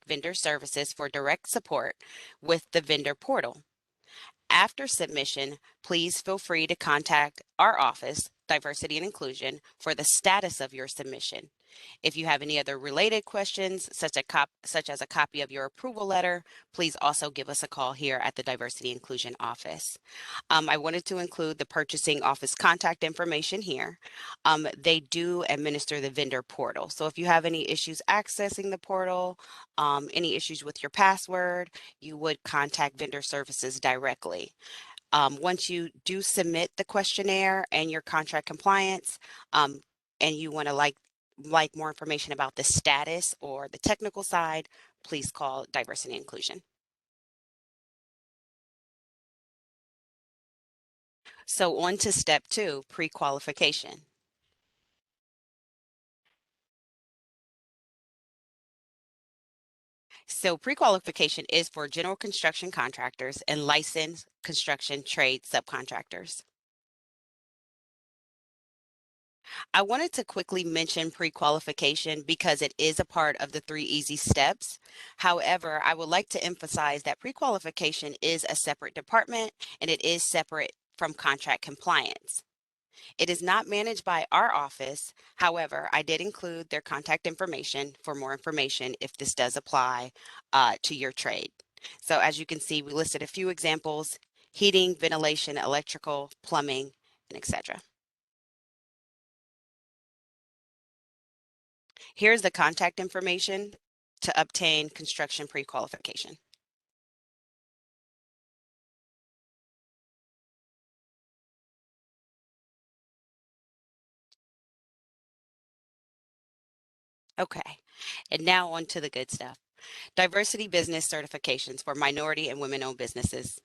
vendor services for direct support with the vendor portal. After submission, please feel free to contact our office, Diversity and Inclusion, for the status of your submission. If you have any other related questions, such as a copy of your approval letter, please also give us a call here at the Diversity and Inclusion office. I wanted to include the purchasing office contact information here. They do administer the vendor portal. So if you have any issues accessing the portal, any issues with your password, you would contact vendor services directly. Once you do submit the questionnaire and your contract compliance, and you want to like more information about the status or the technical side, please call Diversity and Inclusion. So on to step 2, pre-qualification. So pre-qualification is for general construction contractors and licensed construction trade subcontractors. I wanted to quickly mention pre-qualification because it is a part of the 3 easy steps. However, I would like to emphasize that pre-qualification is a separate department and it is separate from contract compliance. It is not managed by our office. However, I did include their contact information for more information if this does apply to your trade. So as you can see, we listed a few examples: heating, ventilation, electrical, plumbing, and etc. Here's the contact information to obtain construction pre-qualification. Okay, and now on to the good stuff. Diversity business certifications for minority and women-owned businesses.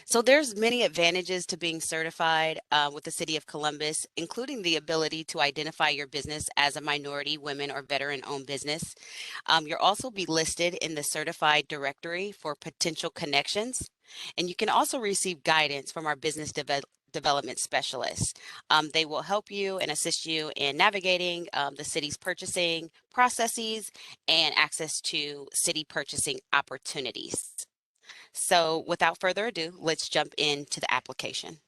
So there's many advantages to being certified with the City of Columbus, including the ability to identify your business as a minority, women, or veteran-owned business. You'll also be listed in the certified directory for potential connections, and you can also receive guidance from our business development specialists. They will help you and assist you in navigating the city's purchasing processes and access to city purchasing opportunities. So without further ado, let's jump into the application.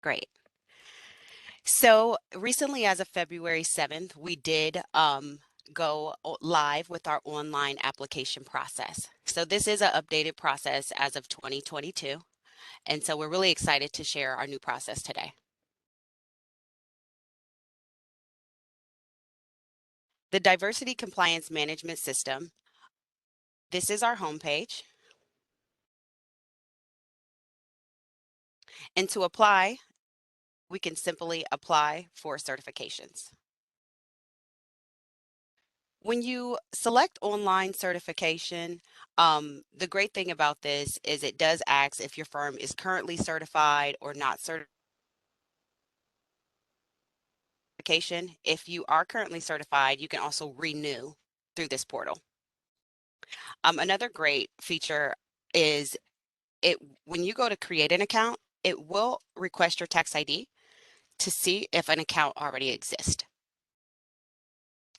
Great. So recently, as of February 7th, we did go live with our online application process. So this is an updated process as of 2022. And so we're really excited to share our new process today. The Diversity Compliance Management System. This is our homepage. And to apply, we can simply apply for certifications. When you select online certification, the great thing about this is it does ask if your firm is currently certified or not certification. If you are currently certified, you can also renew through this portal. Another great feature is it when you go to create an account, it will request your tax ID to see if an account already exists.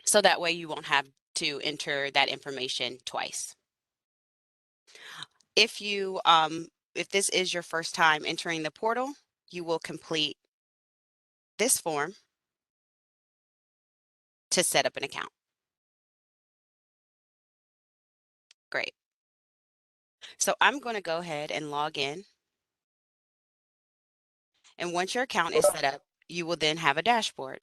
So that way you won't have to enter that information twice. If you if this is your first time entering the portal, you will complete this form to set up an account. Great. So I'm going to go ahead and log in. And once your account is set up, you will then have a dashboard.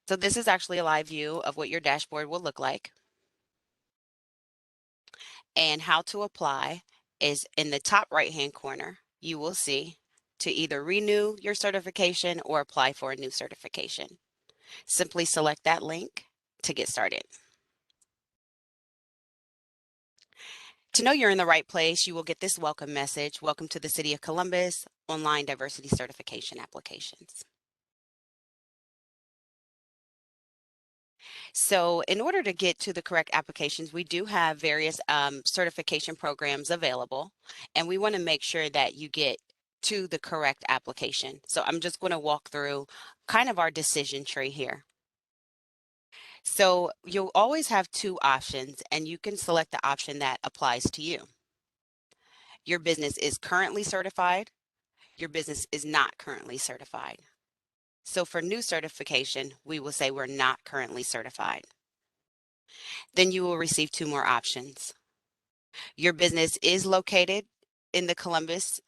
So this is actually a live view of what your dashboard will look like. And how to apply is in the top right-hand corner, you will see to either renew your certification or apply for a new certification. Simply select that link to get started. To know you're in the right place, you will get this welcome message. Welcome to the City of Columbus Online Diversity Certification Applications. So in order to get to the correct applications, we do have various certification programs available, and we want to make sure that you get to the correct application. So I'm just going to walk through kind of our decision tree here. So you'll always have two options, and you can select the option that applies to you. Your business is currently certified. Your business is not currently certified. So for new certification, we will say we're not currently certified. Then you will receive two more options. Your business is located in the Columbus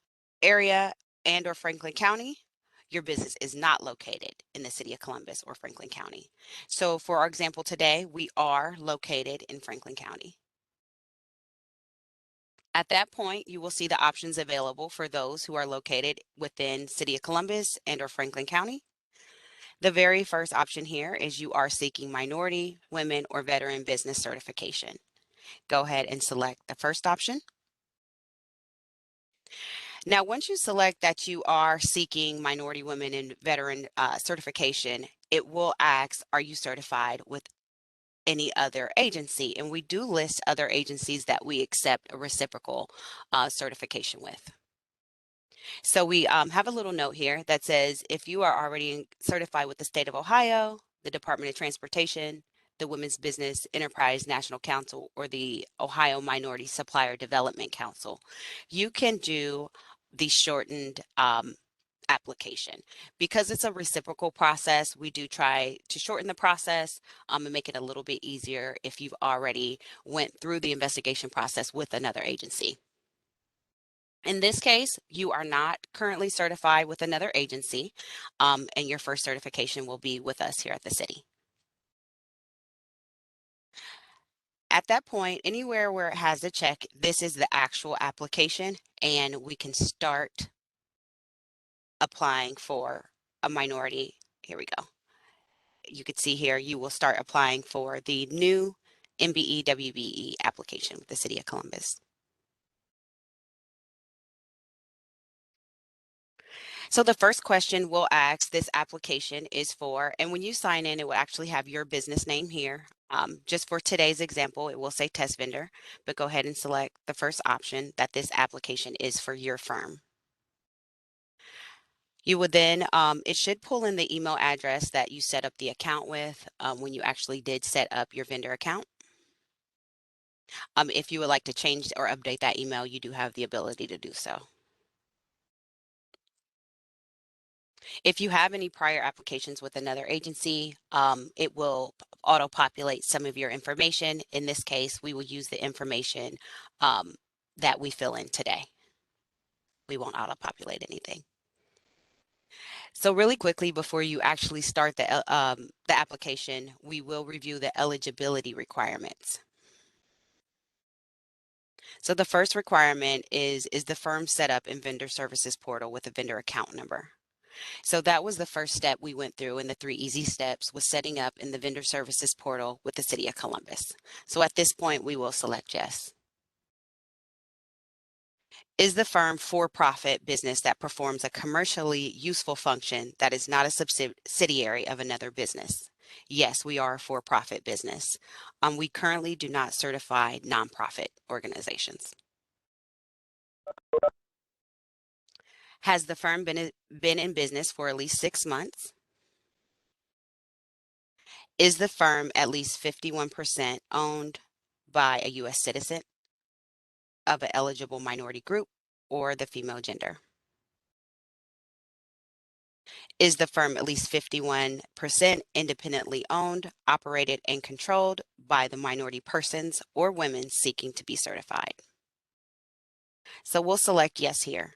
area and or Franklin County. Your business is not located in the city of Columbus or Franklin County. So for our example today, we are located in Franklin County. At that point, you will see the options available for those who are located within City of Columbus and or Franklin County. The very first option here is you are seeking minority, women, or veteran business certification. Go ahead and select the first option. Now, once you select that you are seeking minority, women, and veteran certification, it will ask, are you certified with any other agency? And we do list other agencies that we accept a reciprocal certification with. So we have a little note here that says, if you are already certified with the state of Ohio, the Department of Transportation, the Women's Business Enterprise National Council, or the Ohio Minority Supplier Development Council, you can do the shortened application. Because it's a reciprocal process, we do try to shorten the process and make it a little bit easier if you've already went through the investigation process with another agency. In this case, you are not currently certified with another agency, and your first certification will be with us here at the city. At that point, anywhere where it has a check, this is the actual application, and we can start applying for a minority. Here we go. You can see here, you will start applying for the new MBE WBE application with the City of Columbus. So the first question we'll ask this application is for, and when you sign in, it will actually have your business name here. Just for today's example, it will say test vendor, but go ahead and select the first option that this application is for your firm. You would then, it should pull in the email address that you set up the account with when you actually did set up your vendor account. If you would like to change or update that email, you do have the ability to do so. If you have any prior applications with another agency, it will auto-populate some of your information. In this case, we will use the information that we fill in today. We won't auto-populate anything. So really quickly, before you actually start the application, we will review the eligibility requirements. So the first requirement is the firm set up in Vendor Services Portal with a vendor account number? So that was the first step we went through in the 3 easy steps, was setting up in the Vendor Services Portal with the City of Columbus. So at this point, we will select yes. Is the firm for-profit business that performs a commercially useful function that is not a subsidiary of another business? Yes, we are a for-profit business. We currently do not certify nonprofit organizations. Has the firm been in business for at least 6 months? Is the firm at least 51% owned by a U.S. citizen of an eligible minority group or the female gender? Is the firm at least 51% independently owned, operated, and controlled by the minority persons or women seeking to be certified? So we'll select yes here.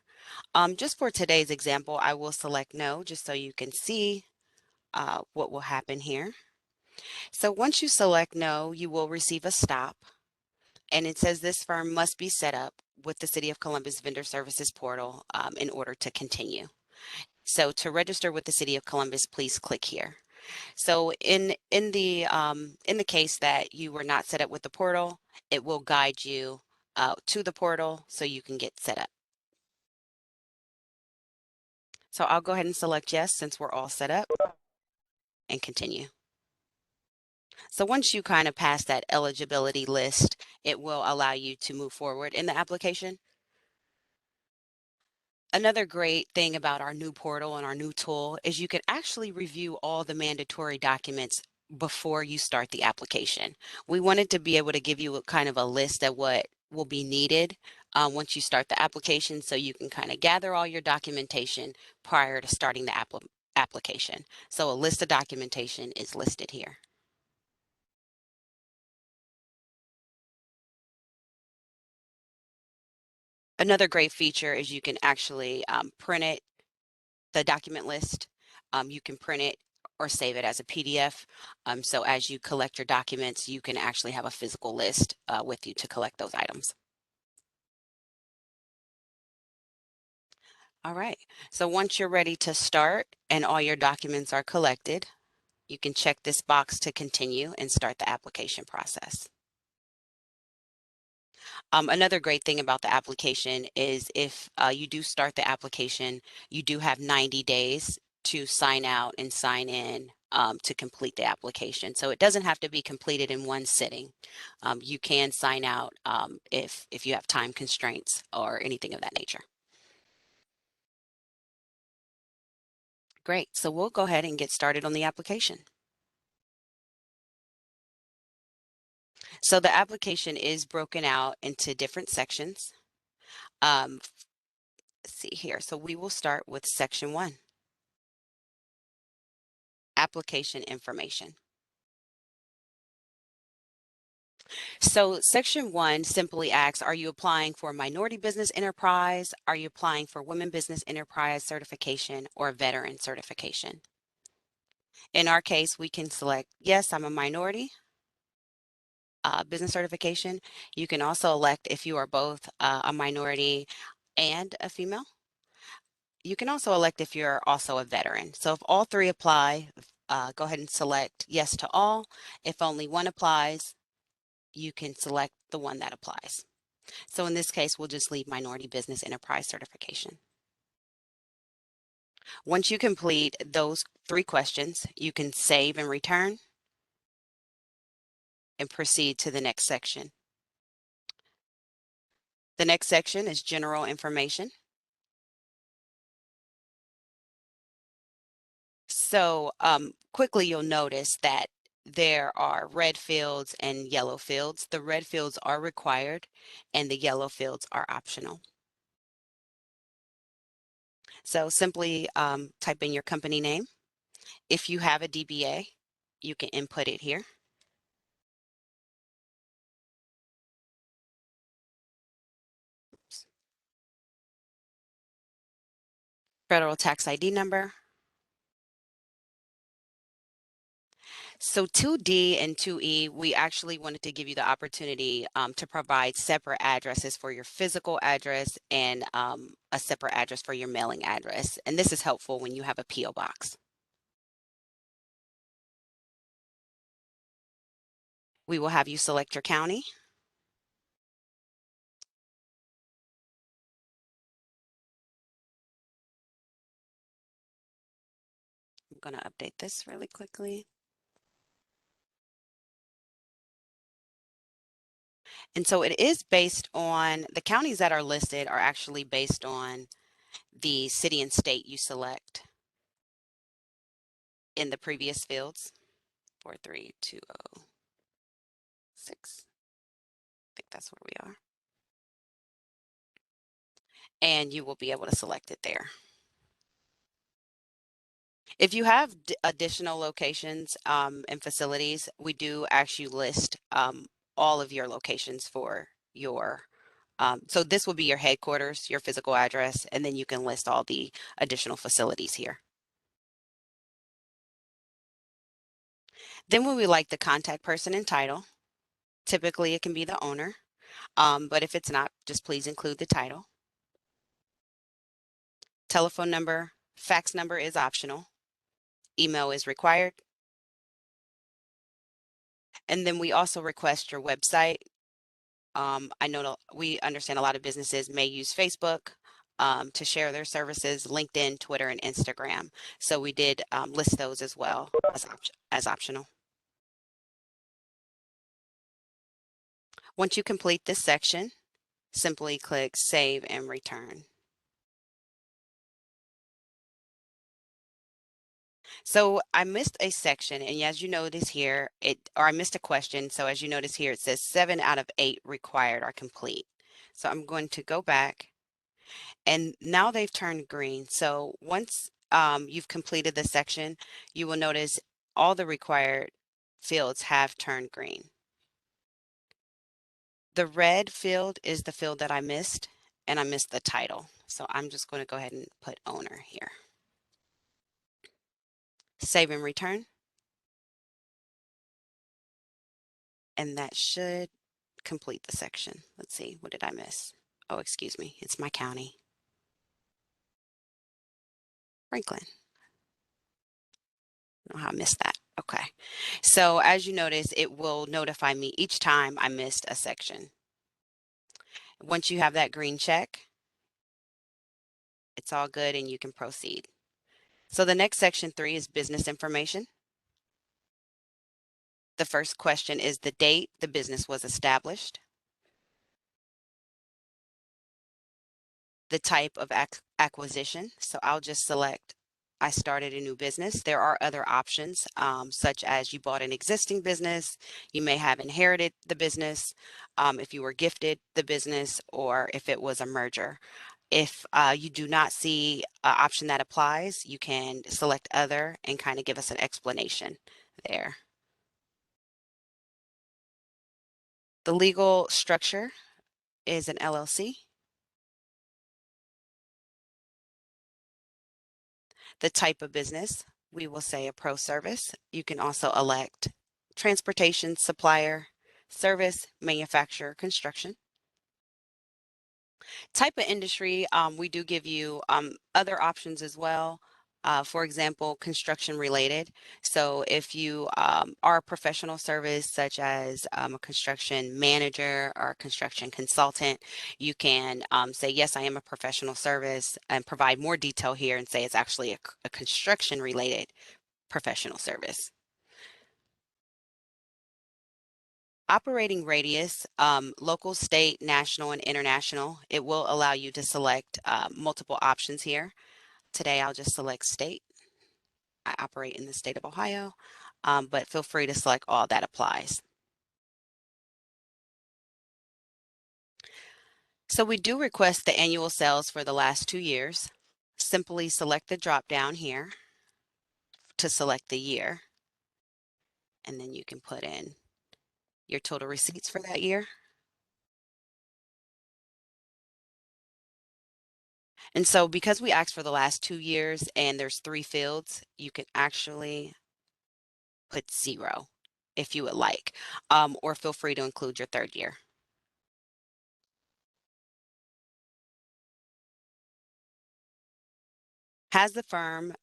Just for today's example, I will select no, just so you can see what will happen here. So once you select no, you will receive a stop. And it says this firm must be set up with the City of Columbus Vendor Services Portal in order to continue. So to register with the City of Columbus, please click here. So in the case that you were not set up with the portal, it will guide you to the portal so you can get set up. So I'll go ahead and select yes since we're all set up and continue. So once you kind of pass that eligibility list, it will allow you to move forward in the application. Another great thing about our new portal and our new tool is you can actually review all the mandatory documents before you start the application. We wanted to be able to give you a kind of a list of what will be needed once you start the application, so you can kind of gather all your documentation prior to starting the application. So a list of documentation is listed here. Another great feature is you can actually print it, the document list. You can print it or save it as a PDF. So as you collect your documents, you can actually have a physical list with you to collect those items. All right, so once you're ready to start and all your documents are collected, you can check this box to continue and start the application process. Another great thing about the application is if you do start the application, you do have 90 days to sign out and sign in to complete the application. So it doesn't have to be completed in one sitting. You can sign out if you have time constraints or anything of that nature. Great, so we'll go ahead and get started on the application. So the application is broken out into different sections. Let's see here. So we will start with section 1. Application information. So section 1 simply asks, are you applying for minority business enterprise? Are you applying for women business enterprise certification or veteran certification? In our case, we can select, yes, I'm a minority business certification. You can also elect if you are both a minority and a female. You can also elect if you're also a veteran. So if all three apply, go ahead and select yes to all. If only one applies, you can select the one that applies. So in this case, we'll just leave minority business enterprise certification. Once you complete those 3 questions, you can save and return and proceed to the next section. The next section is general information. So quickly you'll notice that there are red fields and yellow fields. The red fields are required and the yellow fields are optional. So simply type in your company name. If you have a DBA, you can input it here. Federal tax ID number. So 2D and 2E, we actually wanted to give you the opportunity to provide separate addresses for your physical address and a separate address for your mailing address. And this is helpful when you have a PO box. We will have you select your county. I'm going to update this really quickly. And so it is based on, the counties that are listed are actually based on the city and state you select in the previous fields. 43206. I think that's where we are. And you will be able to select it there. If you have additional locations and facilities, we do actually list all of your locations for your, so this will be your headquarters, your physical address, and then you can list all the additional facilities here. Then we would like the contact person and title. Typically it can be the owner, but if it's not, just please include the title. Telephone number, fax number is optional. Email is required. And then we also request your website. I know we understand a lot of businesses may use Facebook to share their services, LinkedIn, Twitter, and Instagram. So we did list those as well as optional. Once you complete this section, simply click Save and Return. So I missed a section, and as you notice here, I missed a question. So as you notice here, it says 7 out of 8 required are complete. So I'm going to go back, and now they've turned green. So once you've completed the section, you will notice all the required fields have turned green. The red field is the field that I missed, and I missed the title. So I'm just going to go ahead and put owner here. Save and return. And that should complete the section. Let's see, what did I miss? Oh, excuse me, it's my county. Franklin. I don't know how I missed that. Okay. So as you notice, it will notify me each time I missed a section. Once you have that green check, it's all good and you can proceed. So the next section 3 is business information. The first question is the date the business was established, the type of acquisition. So I'll just select I started a new business. There are other options, such as you bought an existing business, you may have inherited the business, if you were gifted the business, or if it was a merger. If you do not see an option that applies, you can select other and kind of give us an explanation there. The legal structure is an LLC. The type of business, we will say a pro service. You can also elect transportation, supplier, service, manufacturer, construction. Type of industry, we do give you other options as well. For example, construction related. So if you are a professional service such as a construction manager or a construction consultant, you can say, yes, I am a professional service and provide more detail here and say it's actually a construction related professional service. Operating radius, local, state, national, and international. It will allow you to select multiple options here. Today, I'll just select state. I operate in the state of Ohio, but feel free to select all that applies. So we do request the annual sales for the last 2 years. Simply select the drop down here to select the year, and then you can put in your total receipts for that year. And so because we asked for the last 2 years and there's 3 fields, you can actually put 0 if you would like, or feel free to include your 3rd year. Has the firm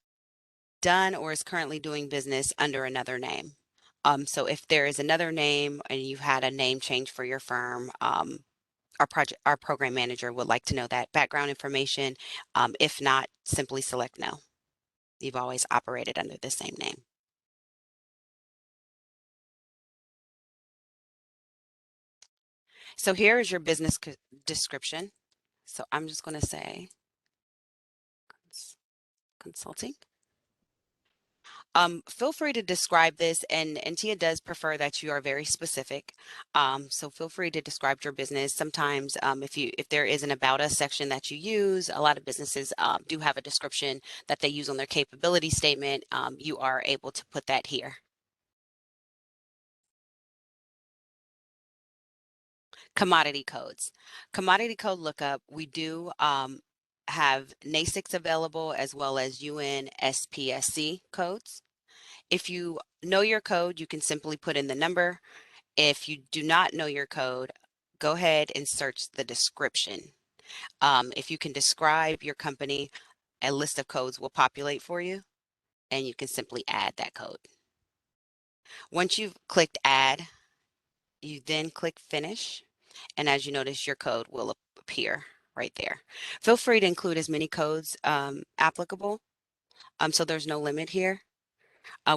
done or is currently doing business under another name? So if there is another name and you've had a name change for your firm, our program manager would like to know that background information. If not, simply select no. You've always operated under the same name. So here is your business description. So I'm just going to say consulting. Feel free to describe this, and Tia does prefer that you are very specific. So feel free to describe your business. Sometimes if there is an about us section that you use, a lot of businesses do have a description that they use on their capability statement. You are able to put that here. Commodity codes. Commodity code lookup, we do have NAICS available as well as UNSPSC codes. If you know your code, you can simply put in the number. If you do not know your code, go ahead and search the description. If you can describe your company, a list of codes will populate for you, and you can simply add that code. Once you've clicked add, you then click finish. And as you notice, your code will appear right there. Feel free to include as many codes applicable. So there's no limit here.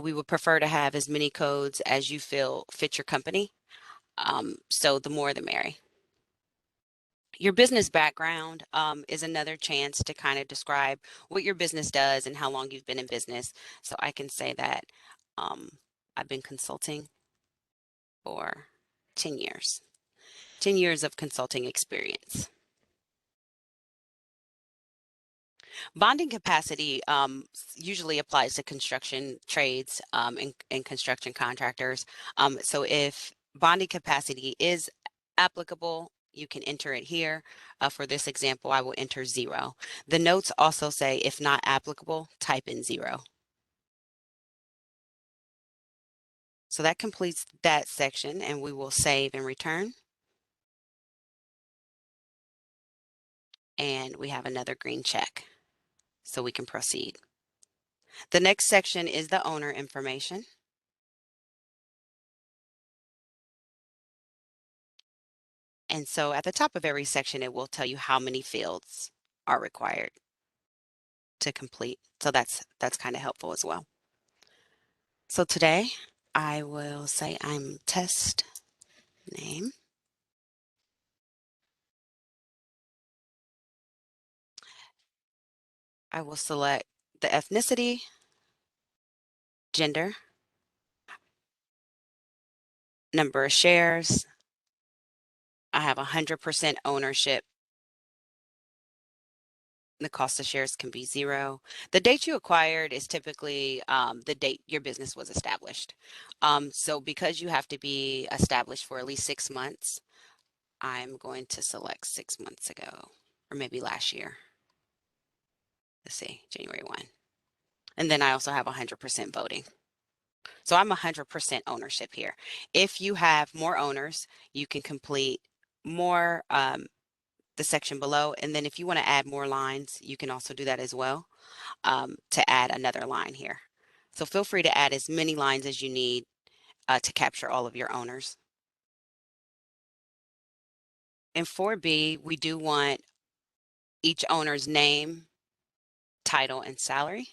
We would prefer to have as many codes as you feel fit your company. So the more the merry. Your business background is another chance to kind of describe what your business does and how long you've been in business. So I can say that um, I've been consulting for 10 years, 10 years of consulting experience. Bonding capacity usually applies to construction trades and construction contractors. So if bonding capacity is applicable, you can enter it here. For this example, I will enter 0. The notes also say if not applicable, type in 0. So that completes that section, and we will save and return. And we have another green check, so we can proceed. The next section is the owner information. And so at the top of every section, it will tell you how many fields are required to complete. So that's kind of helpful as well. So today I will say I'm test name. I will select the ethnicity, gender, number of shares. I have 100% ownership. The cost of shares can be 0. The date you acquired is typically the date your business was established. So because you have to be established for at least 6 months, I'm going to select 6 months ago, or maybe last year. Let's see, January 1. And then I also have 100% voting. So I'm 100% ownership here. If you have more owners, you can complete more the section below. And then if you want to add more lines, you can also do that as well to add another line here. So feel free to add as many lines as you need to capture all of your owners. In 4B, we do want each owner's name, title, and salary.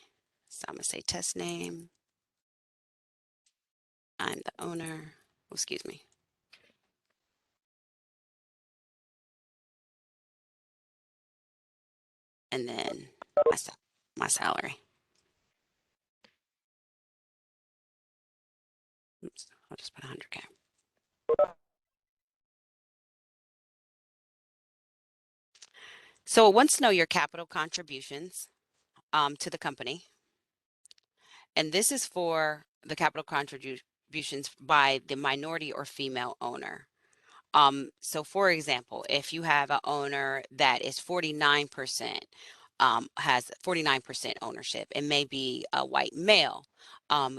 So I'm going to say test name. I'm the owner. Oh, excuse me. And then my salary. Oops, I'll just put 100K. So it wants to know your capital contributions to the company. And this is for the capital contributions by the minority or female owner. So for example, if you have an owner that is 49%, has 49% ownership and may be a white male,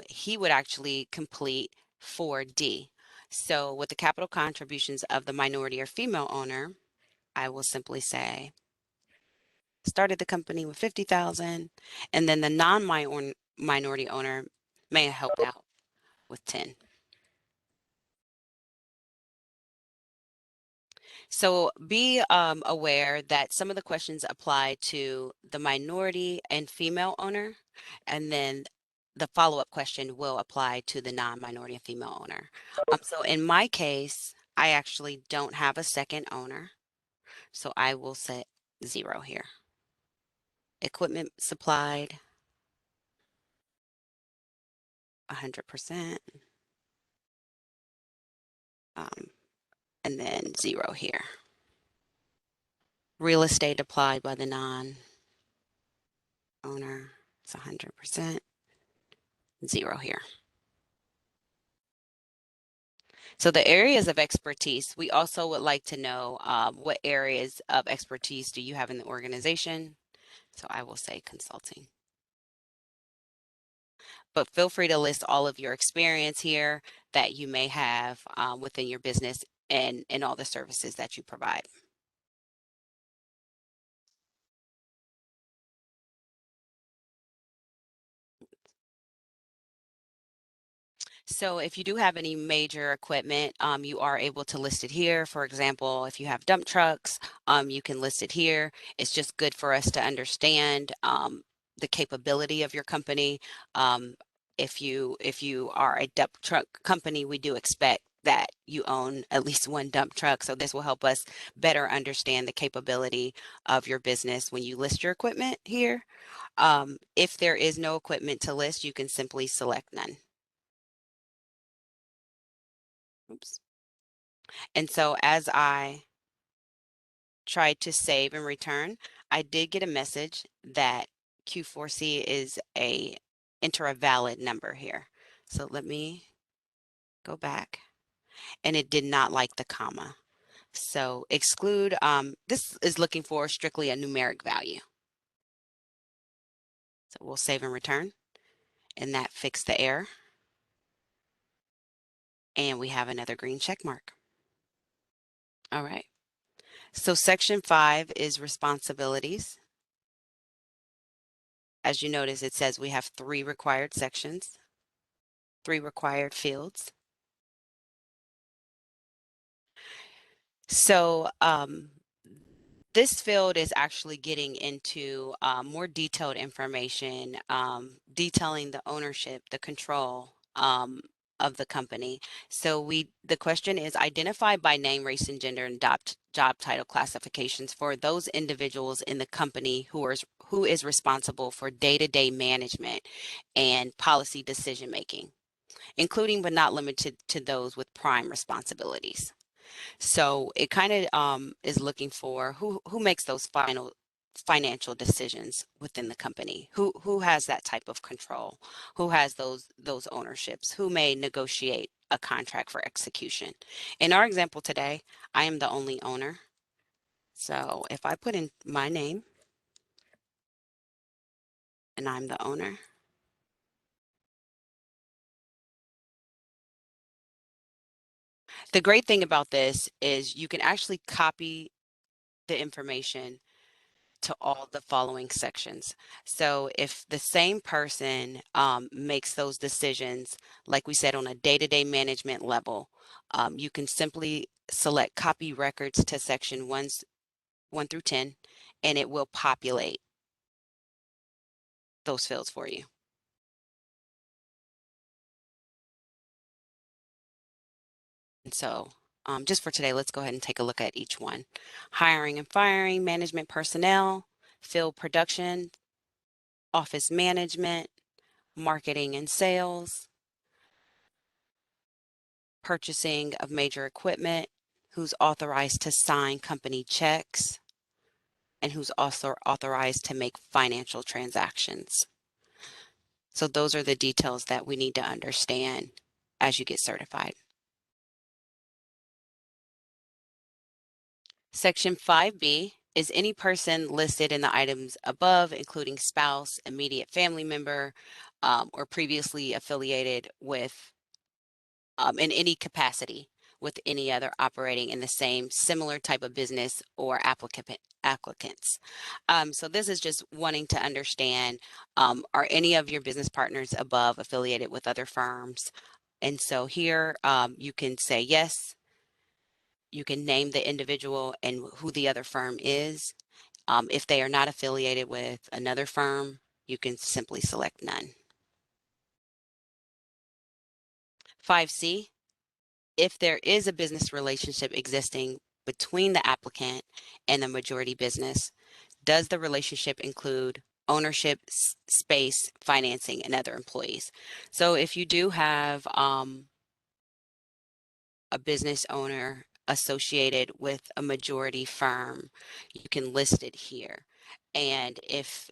he would actually complete 4D. So with the capital contributions of the minority or female owner, I will simply say, started the company with 50,000, and then the non-minority owner may have helped out with 10. So be aware that some of the questions apply to the minority and female owner, and then the follow-up question will apply to the non-minority and female owner. So in my case, I actually don't have a second owner, so I will set 0 here. Equipment supplied, 100%, and then 0 here. Real estate applied by the non-owner, it's 100%, 0 here. So the areas of expertise, we also would like to know what areas of expertise do you have in the organization? So I will say consulting. But feel free to list all of your experience here that you may have within your business and all the services that you provide. So if you do have any major equipment, you are able to list it here. For example, if you have dump trucks, you can list it here. It's just good for us to understand the capability of your company. Um, if you are a dump truck company, we do expect that you own at least one dump truck. So this will help us better understand the capability of your business when you list your equipment here. If there is no equipment to list, you can simply select none. Oops. And so as I tried to save and return, I did get a message that Q4C is enter a valid number here. So let me go back, and it did not like the comma. So exclude, this is looking for strictly a numeric value. So we'll save and return, and that fixed the error. And we have another green check mark. All right. So section 5 is responsibilities. As you notice, it says we have 3 required sections, 3 required fields. So this field is actually getting into more detailed information, detailing the ownership, the control of the company. So the question is identify by name, race, and gender and job title classifications for those individuals in the company who is responsible for day-to-day management and policy decision making, including but not limited to those with prime responsibilities. So it kind of is looking for who makes those final financial decisions within the company, who has that type of control, who has those ownerships, who may negotiate a contract for execution. In our example today, I am the only owner. So if I put in my name and I'm the owner, the great thing about this is you can actually copy the information to all the following sections. So if the same person makes those decisions, like we said, on a day-to-day management level, you can simply select copy records to section 1 through 10, and it will populate those fields for you. And so just for today, let's go ahead and take a look at each one. Hiring and firing, management personnel, field production, office management, marketing and sales, purchasing of major equipment, who's authorized to sign company checks, and who's also authorized to make financial transactions. So those are the details that we need to understand as you get certified. Section 5B is any person listed in the items above, including spouse, immediate family member, or previously affiliated with in any capacity with any other operating in the same similar type of business or applicants. So this is just wanting to understand, are any of your business partners above affiliated with other firms? And so here you can say yes, you can name the individual and who the other firm is. If they are not affiliated with another firm, you can simply select none. 5C, if there is a business relationship existing between the applicant and the majority business, does the relationship include ownership, space, financing, and other employees? So if you do have a business owner associated with a majority firm, you can list it here. And if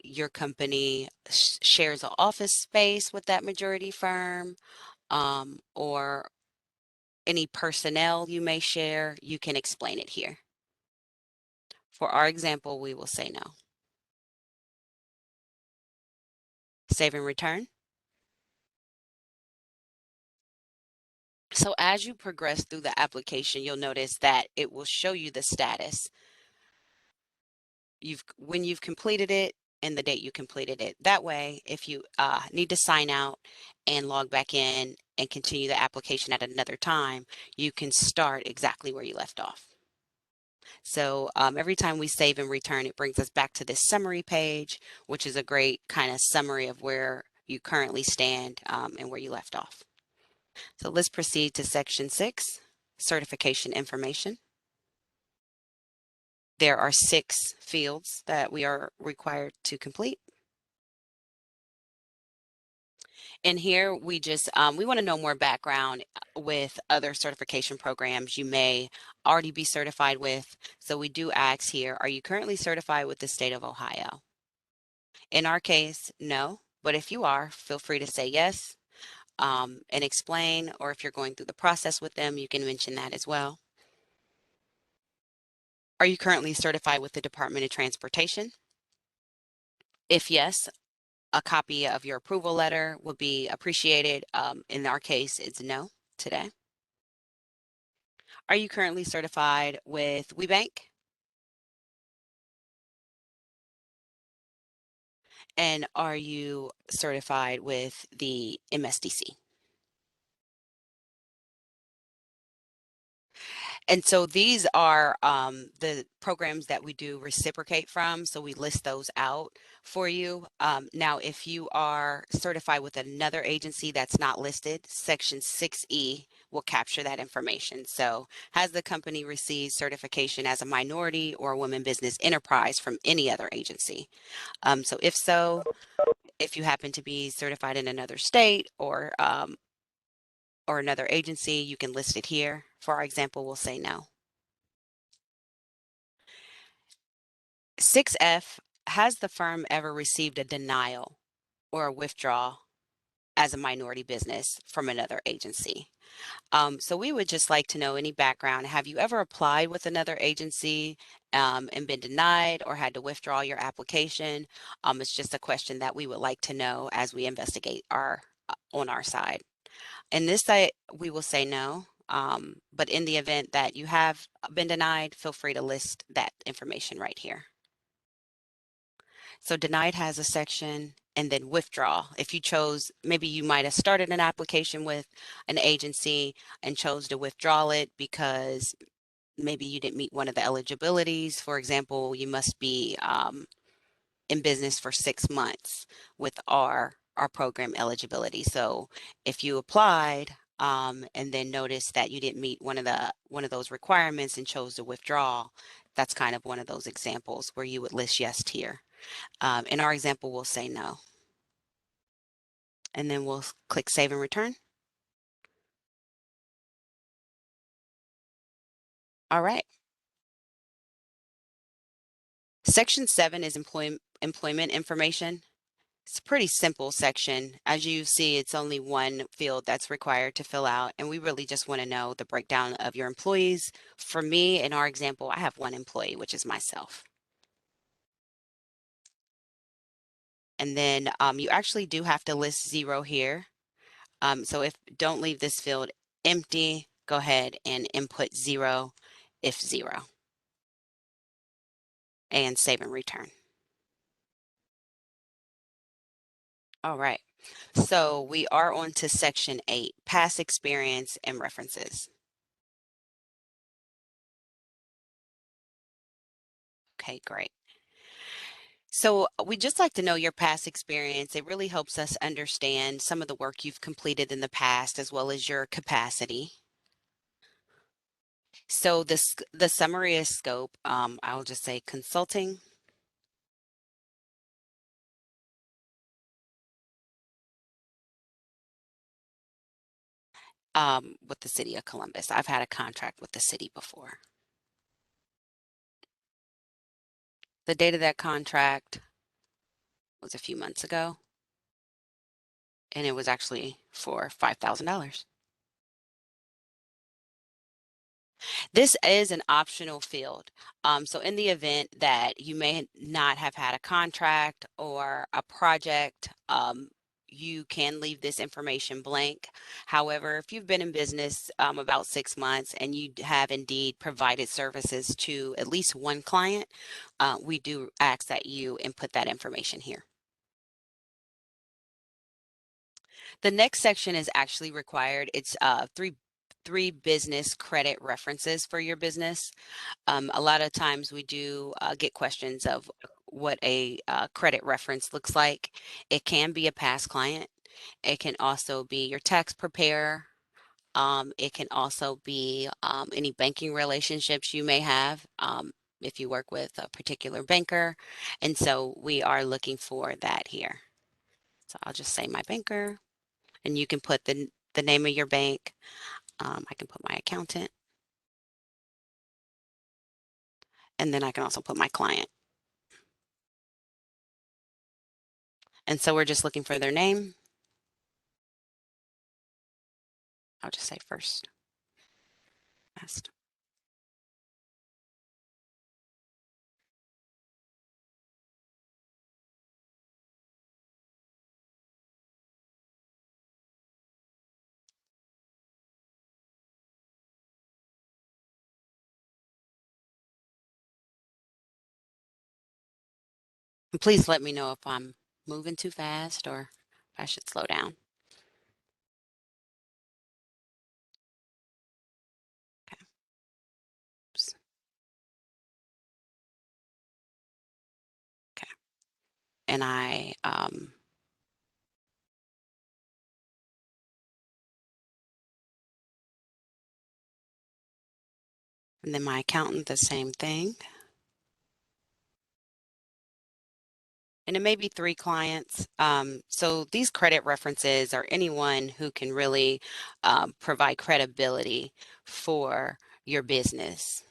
your company shares an office space with that majority firm, or any personnel you may share, you can explain it here. For our example, we will say no. Save and return. So as you progress through the application, you'll notice that it will show you the status. When you've completed it, and the date you completed it. That way, if you need to sign out and log back in and continue the application at another time, you can start exactly where you left off. So every time we save and return, it brings us back to this summary page, which is a great kind of summary of where you currently stand and where you left off. So let's proceed to section 6, certification information. There are 6 fields that we are required to complete. And here we just, we want to know more background with other certification programs you may already be certified with. So we do ask here, are you currently certified with the state of Ohio? In our case, no, but if you are, feel free to say yes and explain, or if you're going through the process with them, you can mention that as well. Are you currently certified with the Department of Transportation? If yes, a copy of your approval letter would be appreciated. In our case, it's no today. Are you currently certified with WeBank? And are you certified with the MSDC? And so these are the programs that we do reciprocate from. So we list those out for you. Now, if you are certified with another agency that's not listed, Section 6E will capture that information. So has the company received certification as a minority or women business enterprise from any other agency? So if so, if you happen to be certified in another state or another agency, you can list it here. For our example, we'll say no. 6F, has the firm ever received a denial or a withdrawal as a minority business from another agency? So we would just like to know any background. Have you ever applied with another agency and been denied or had to withdraw your application? It's just a question that we would like to know as we investigate on our side. In this site, we will say no. But in the event that you have been denied, feel free to list that information right here. So denied has a section, and then withdraw. If you chose, maybe you might have started an application with an agency and chose to withdraw it because maybe you didn't meet one of the eligibilities. For example, you must be in business for 6 months with our program eligibility. So if you applied and then noticed that you didn't meet one of those requirements and chose to withdraw, that's kind of one of those examples where you would list yes here. In our example, we'll say no. And then we'll click save and return. All right. Section 7 is employment information. It's a pretty simple section. As you see, it's only one field that's required to fill out, and we really just want to know the breakdown of your employees. For me, in our example, I have one employee, which is myself. And then you actually do have to list 0 here. So don't leave this field empty, go ahead and input 0 if 0. And save and return. All right. So we are on to section 8, past experience and references. Okay, great. So we just like to know your past experience. It really helps us understand some of the work you've completed in the past as well as your capacity. So the summary is scope. I'll just say consulting. With the city of Columbus. I've had a contract with the city before. The date of that contract was a few months ago, and it was actually for $5,000. This is an optional field. So in the event that you may not have had a contract or a project you can leave this information blank. However, if you've been in business about 6 months and you have indeed provided services to at least one client, we do ask that you input that information here. The next section is actually required. It's three business credit references for your business. A lot of times we do get questions of what a credit reference looks like. It can be a past client. It can also be your tax preparer. It can also be any banking relationships you may have if you work with a particular banker. And so we are looking for that here. So I'll just say my banker, and you can put the name of your bank. I can put my accountant, and then I can also put my client. And so we're just looking for their name. I'll just say first, last. And please let me know if I'm moving too fast or if I should slow down. Okay. Oops. Okay. And and then my accountant, the same thing. And it may be three clients. So these credit references are anyone who can really provide credibility for your business.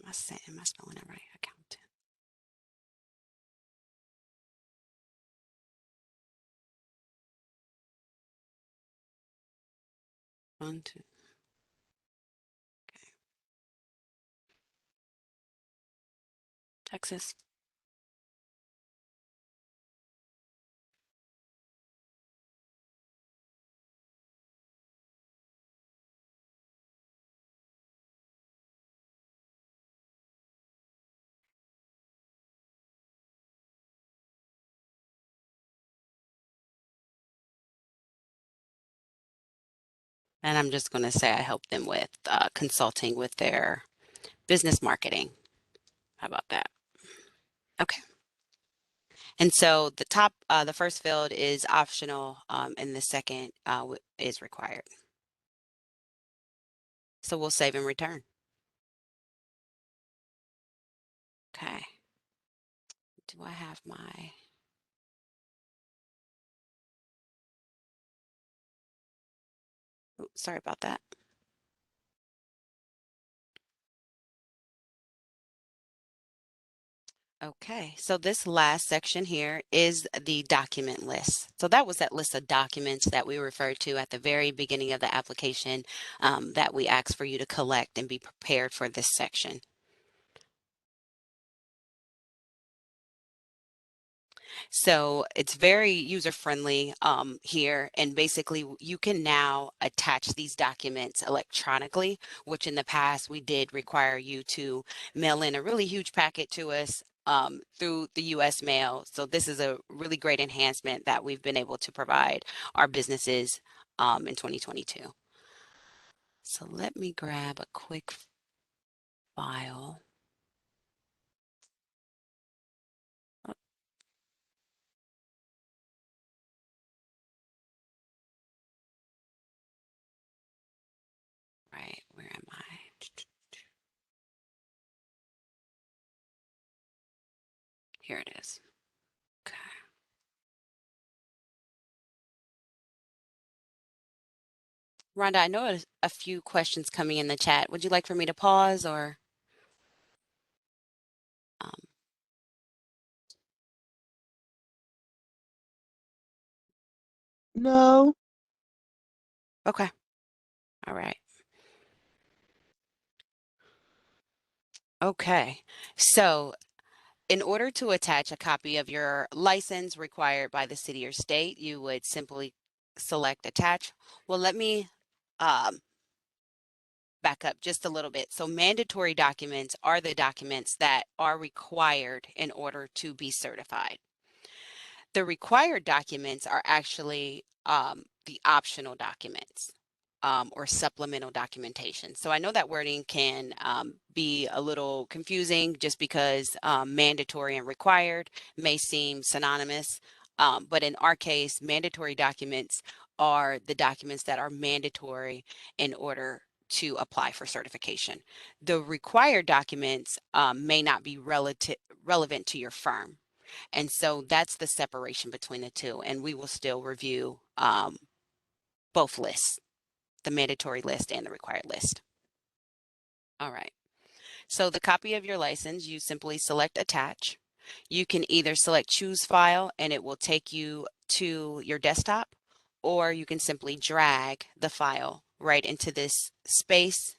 Am I spelling it right? Accountant. One, two. Okay. Texas. And I'm just going to say I help them with consulting with their business marketing. How about that? Okay. And so the first field is optional, and the second is required. So we'll save and return. Okay. Do I have my? Oops, sorry about that. Okay, so this last section here is the document list. So that was that list of documents that we referred to at the very beginning of the application that we asked for you to collect and be prepared for this section. So it's very user friendly here. And basically, you can now attach these documents electronically, which in the past we did require you to mail in a really huge packet to us through the US mail. So this is a really great enhancement that we've been able to provide our businesses in 2022. So let me grab a quick file. Oh, right, where am I? Here it is. Okay. Rhonda, I know a few questions coming in the chat. Would you like for me to pause or? Um, No. okay. All right. Okay, so in order to attach a copy of your license required by the city or state, you would simply select attach. Well, let me um, back up just a little bit. So mandatory documents are the documents that are required in order to be certified. The required documents are actually the optional documents. Or supplemental documentation. So I know that wording can be a little confusing just because mandatory and required may seem synonymous. But in our case, mandatory documents are the documents that are mandatory in order to apply for certification. The required documents may not be relevant to your firm. And so that's the separation between the two. And we will still review both lists, the mandatory list and the required list. All right. So the copy of your license, you simply select attach. You can either select choose file and it will take you to your desktop, or you can simply drag the file right into this space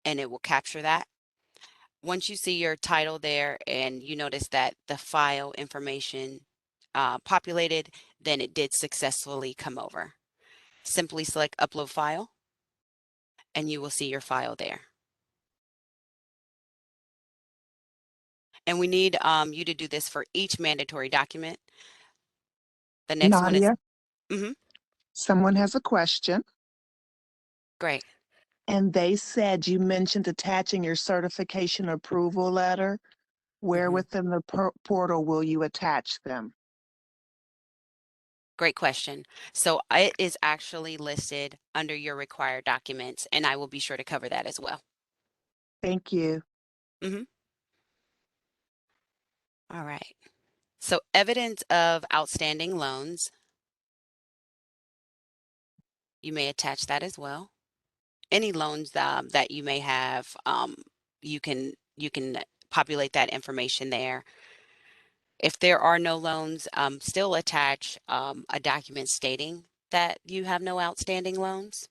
and it will capture that. Once you see your title there and you notice that the file information populated, then it did successfully come over. Simply select upload file and you will see your file there. And we need you to do this for each mandatory document. The next one is, Nadia, someone has a question, great. and they said you mentioned attaching your certification approval letter. Where within the portal will you attach them? Great question. So it is actually listed under your required documents, and I will be sure to cover that as well. Thank you. All right. So evidence of outstanding loans, you may attach that as well. Any loans that you may have, you can populate that information there. If there are no loans, still attach a document stating that you have no outstanding loans.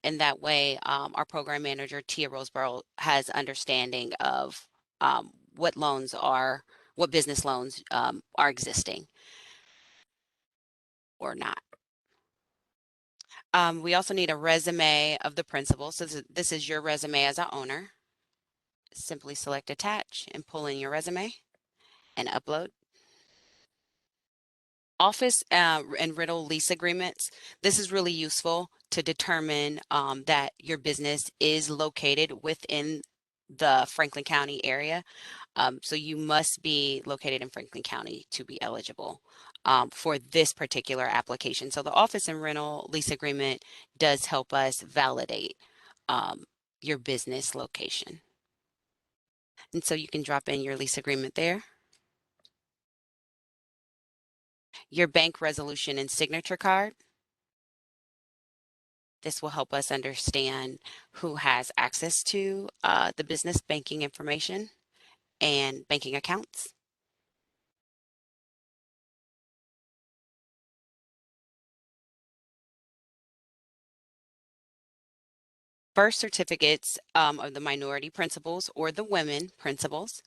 And that way, our program manager, Tia Roseborough, has understanding of what loans are, what business loans are existing or not. We also need a resume of the principal. So this is your resume as an owner. Simply select attach and pull in your resume and upload. Office and rental lease agreements. This is really useful to determine that your business is located within the Franklin County area. So you must be located in Franklin County to be eligible for this particular application. So the office and rental lease agreement does help us validate your business location. And so you can drop in your lease agreement there. Your bank resolution and signature card. This will help us understand who has access to the business banking information and banking accounts. Birth certificates of the minority principals or the women principals.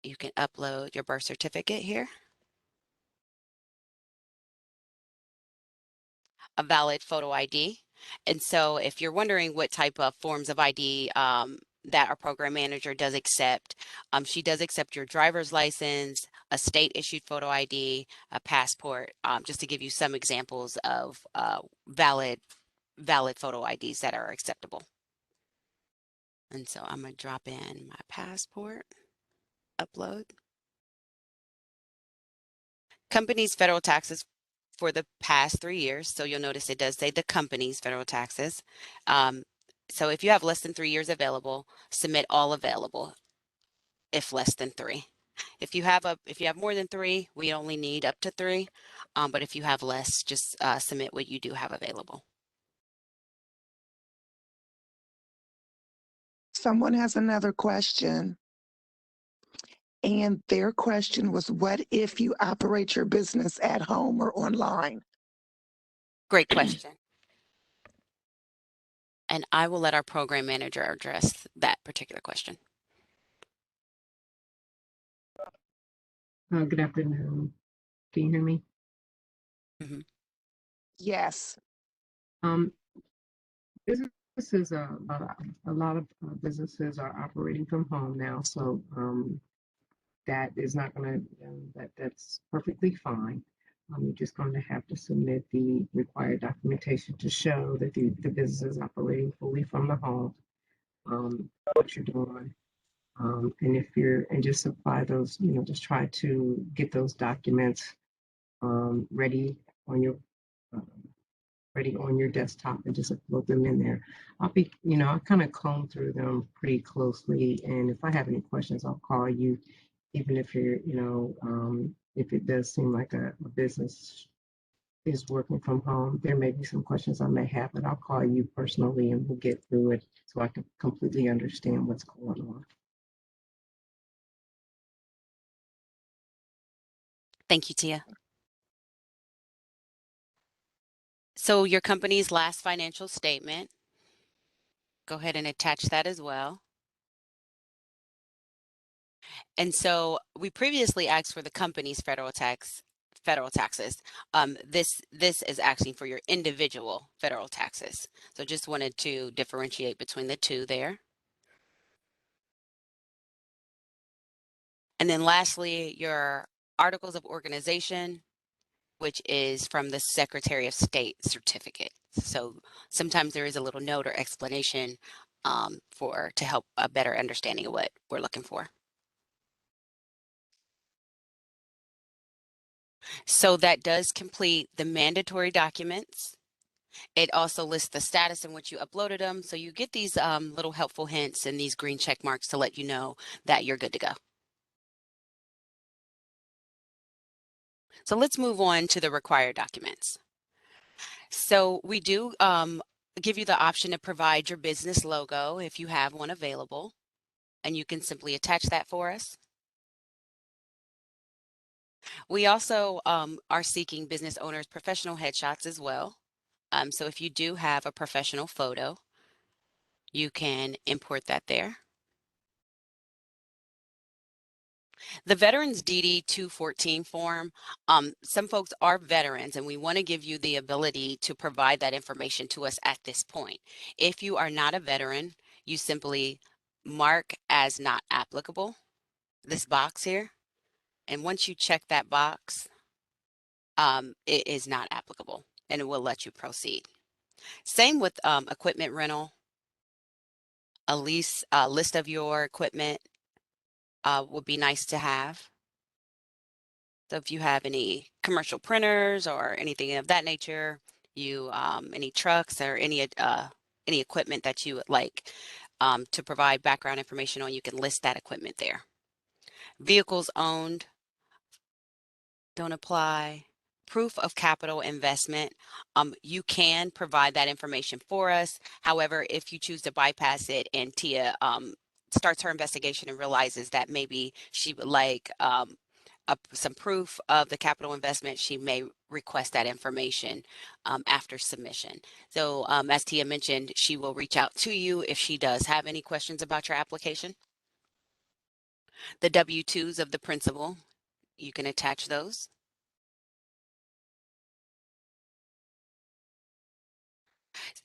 You can upload your birth certificate here. A valid photo ID. And so if you're wondering what type of forms of ID that our program manager does accept, she does accept your driver's license, a state issued photo ID, a passport, just to give you some examples of valid photo IDs that are acceptable. And so I'm going to drop in my passport, upload. Company's federal taxes for the past 3 years. So you'll notice it does say the company's federal taxes. So if you have less than 3 years available, submit all available if less than 3. If you have more than 3, we only need up to 3. But if you have less, just submit what you do have available. Someone has another question. And their question was, what if you operate your business at home or online? Great question. And I will let our program manager address that particular question. Good afternoon. Can you hear me? Yes. Um, businesses are a lot of businesses are operating from home now, so that is not going to that's perfectly fine. You're just going to have to submit the required documentation to show that the business is operating fully from the home. What you're doing, and if you're and just supply those, just try to get those documents ready on your um, ready on your desktop and just upload them in there. I kind of comb through them pretty closely. And if I have any questions, I'll call you, even if you're, if it does seem like a business is working from home, there may be some questions I may have, but I'll call you personally and we'll get through it so I can completely understand what's going on. Thank you, Tia. So your company's last financial statement, go ahead and attach that as well. And so we previously asked for the company's federal taxes. This is actually for your individual federal taxes. So just wanted to differentiate between the two there. And then lastly, your articles of organization, which is from the Secretary of State certificate. So sometimes there is a little note or explanation to help a better understanding of what we're looking for. So that does complete the mandatory documents. It also lists the status in which you uploaded them. So you get these little helpful hints and these green check marks to let you know that you're good to go. So let's move on to the required documents. So we do give you the option to provide your business logo if you have one available, and you can simply attach that for us. We also are seeking business owners' professional headshots as well. So if you do have a professional photo, you can import that there. The Veterans DD 214 form, some folks are veterans and we want to give you the ability to provide that information to us at this point. If you are not a veteran, you simply mark as not applicable this box here. And once you check that box, it is not applicable and it will let you proceed. Same with equipment rental. A list of your equipment would be nice to have. So if you have any commercial printers or anything of that nature, any trucks or any equipment that you would like to provide background information on, you can list that equipment there. Vehicles owned don't apply. Proof of capital investment, you can provide that information for us. However, if you choose to bypass it and Tia starts her investigation and realizes that maybe she would like some proof of the capital investment, she may request that information after submission. So as Tia mentioned, she will reach out to you if she does have any questions about your application. The W-2s of the principal, you can attach those.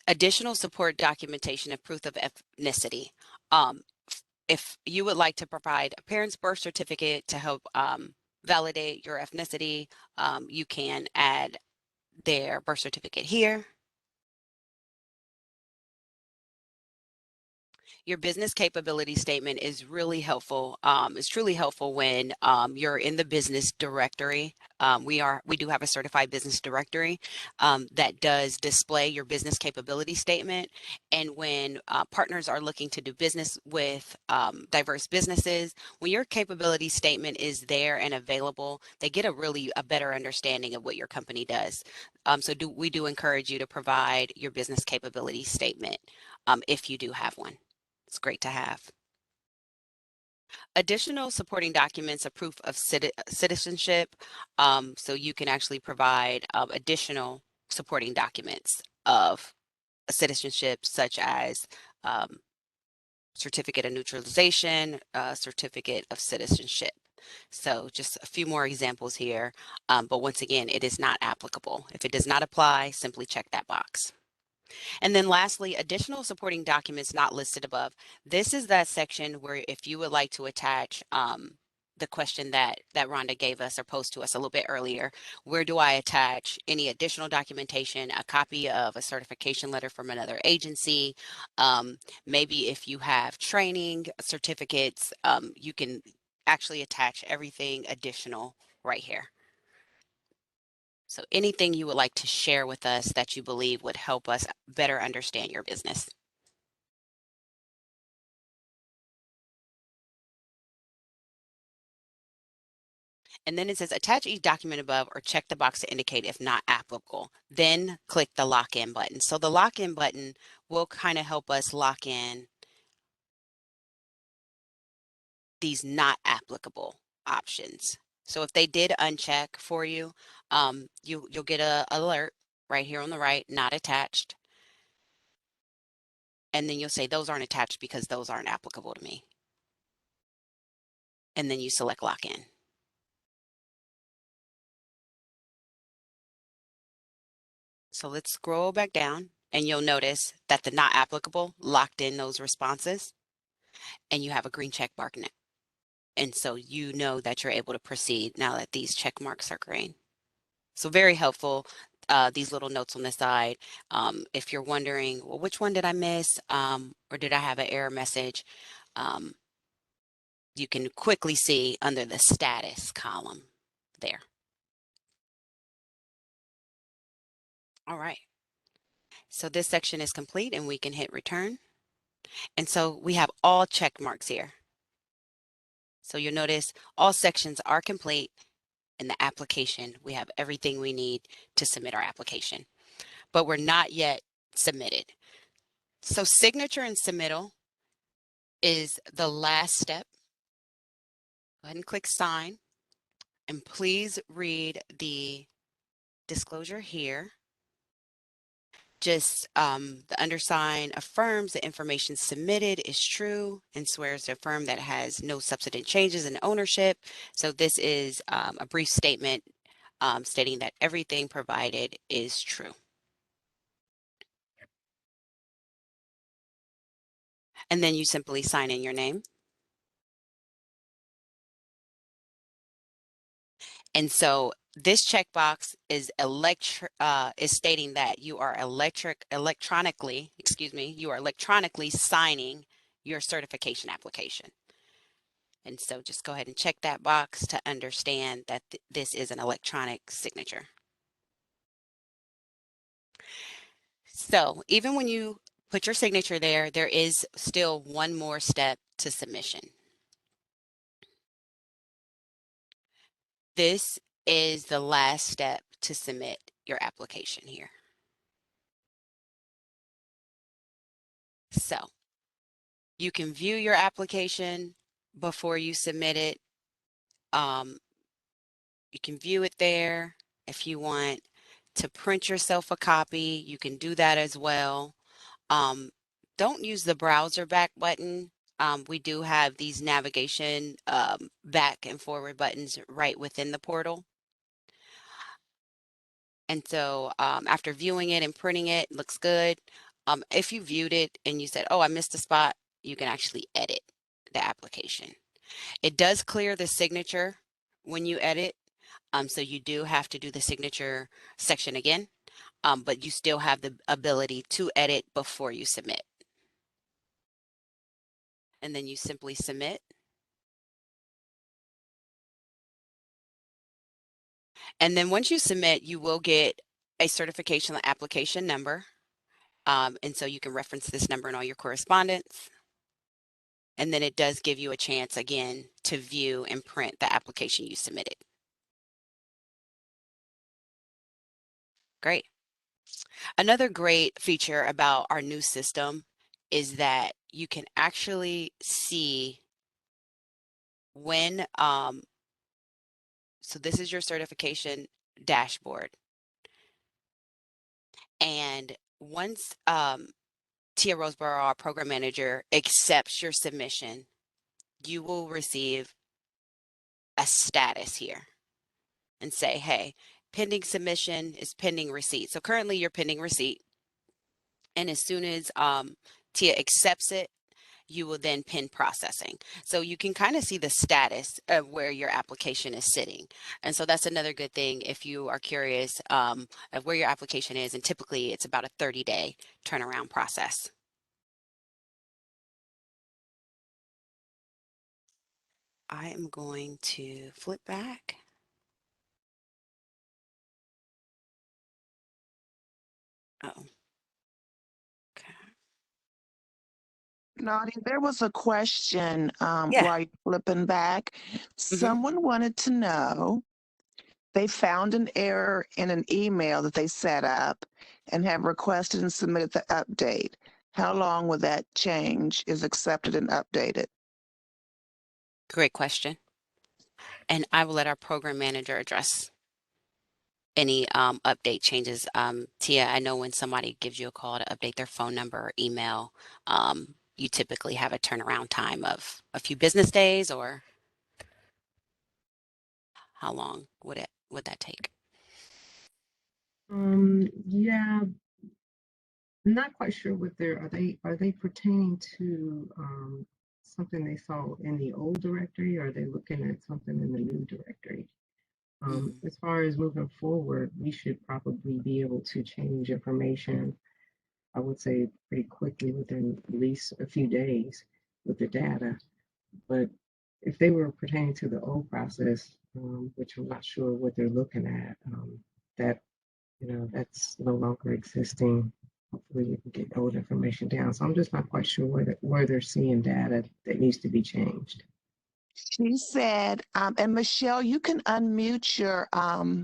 Additional support documentation of proof of ethnicity. If you would like to provide a parent's birth certificate to help validate your ethnicity, you can add their birth certificate here. Your business capability statement is really helpful. It's truly helpful when you're in the business directory. We do have a certified business directory that does display your business capability statement. And when partners are looking to do business with diverse businesses, when your capability statement is there and available, they get a better understanding of what your company does. We do encourage you to provide your business capability statement if you do have one. It's great to have. Additional supporting documents, a proof of citizenship. So you can actually provide additional supporting documents of citizenship, such as certificate of neutralization, certificate of citizenship. So just a few more examples here, but once again, it is not applicable. If it does not apply, simply check that box. And then lastly, additional supporting documents not listed above. This is that section where if you would like to attach the question that Rhonda gave us or posed to us a little bit earlier, where do I attach any additional documentation, a copy of a certification letter from another agency, maybe if you have training certificates, you can actually attach everything additional right here. So anything you would like to share with us that you believe would help us better understand your business. And then it says attach each document above or check the box to indicate if not applicable. Then click the lock in button. So the lock in button will kind of help us lock in these not applicable options. So if they did uncheck for you, you'll get a alert right here on the right, not attached. And then you'll say those aren't attached because those aren't applicable to me. And then you select lock in. So let's scroll back down and you'll notice that the not applicable locked in those responses and you have a green check mark in it. And so you know that you're able to proceed now that these check marks are green. So very helpful, these little notes on the side. If you're wondering, well, which one did I miss? Or did I have an error message? You can quickly see under the status column there. All right. So this section is complete and we can hit return. And so we have all check marks here. So you'll notice all sections are complete in the application. We have everything we need to submit our application, but we're not yet submitted. So signature and submittal is the last step. Go ahead and click sign and please read the disclosure here. Just the undersigned affirms the information submitted is true and swears to affirm that it has no substantive changes in ownership. So this is a brief statement stating that everything provided is true. And then you simply sign in your name. And so this checkbox is stating that you are electronically signing your certification application. And so just go ahead and check that box to understand that this is an electronic signature. So even when you put your signature there, there is still one more step to submission. This is the last step to submit your application here. So you can view your application before you submit it. You can view it there. If you want to print yourself a copy, you can do that as well. Don't use the browser back button. We do have these navigation back and forward buttons right within the portal. And so after viewing it and printing it, looks good. If you viewed it and you said, oh, I missed a spot, you can actually edit the application. It does clear the signature when you edit. So you do have to do the signature section again, but you still have the ability to edit before you submit. And then you simply submit. And then once you submit, you will get a certification application number. And so you can reference this number in all your correspondence. And then it does give you a chance again to view and print the application you submitted. Great. Another great feature about our new system is that you can actually see when, so this is your certification dashboard. And once Tia Roseborough, our program manager, accepts your submission, you will receive a status here and say, hey, pending submission is pending receipt. So currently you're pending receipt. And as soon as Tia accepts it, you will then pin processing. So you can kind of see the status of where your application is sitting. And so that's another good thing if you are curious of where your application is. And typically it's about a 30-day turnaround process. I am going to flip back. Oh, okay. Nadia, there was a question Yeah. while you're flipping back. Someone wanted to know, they found an error in an email that they set up and have requested and submitted the update. How long will that change is accepted and updated? Great question. And I will let our program manager address any update changes. Tia, I know when somebody gives you a call to update their phone number or email, you typically have a turnaround time of a few business days, or how long would that take? Yeah, I'm not quite sure what are they pertaining to something they saw in the old directory, or are they looking at something in the new directory? Mhm. As far as moving forward, we should probably be able to change information, I would say pretty quickly within at least a few days with the data. But if they were pertaining to the old process, which I'm not sure what they're looking at, that that's no longer existing. Hopefully, we can get old information down. So I'm just not quite sure where they're seeing data that needs to be changed. She said, and Michelle, you can unmute your, why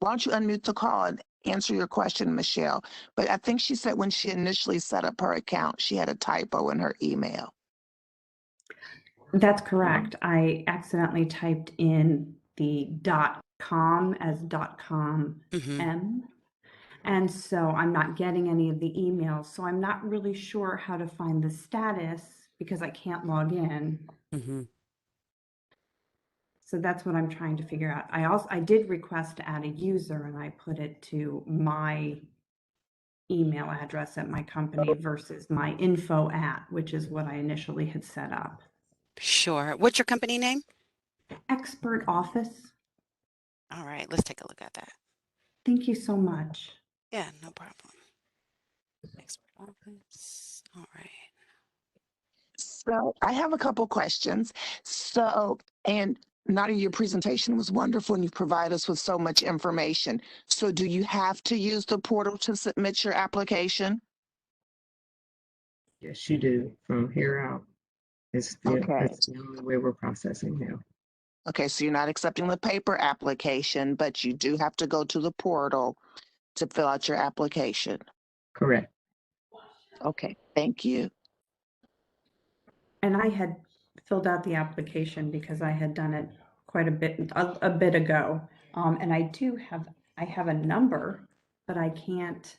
don't you unmute the call and answer your question, Michelle? But I think she said when she initially set up her account, she had a typo in her email. That's correct. I accidentally typed in the .com as .com Mhm. M. And so I'm not getting any of the emails. So I'm not really sure how to find the status because I can't log in. Mhm. So that's what I'm trying to figure out. I did request to add a user and I put it to my email address at my company versus my info at, which is what I initially had set up. Sure. What's your company name? Expert Office. All right, let's take a look at that. Thank you so much. Yeah, no problem. Expert office. All right. So I have a couple questions. So, and Nadia, your presentation was wonderful and you provide us with so much information. So do you have to use the portal to submit your application? Yes, you do. From here out, Okay. that's the only way we're processing now. Okay, so you're not accepting the paper application, but you do have to go to the portal to fill out your application. Correct. Okay, thank you. And I had filled out the application because I had done it quite a bit ago. And I have a number, but I can't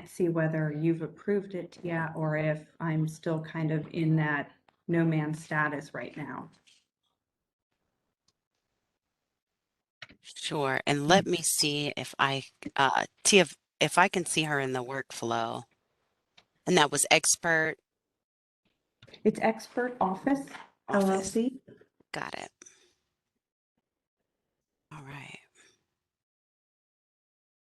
see whether you've approved it yet or if I'm still kind of in that no man status right now. Sure. And let me see if Tia, if I can see her in the workflow. And that was expert It's Expert Office office. LLC. Got it. All right.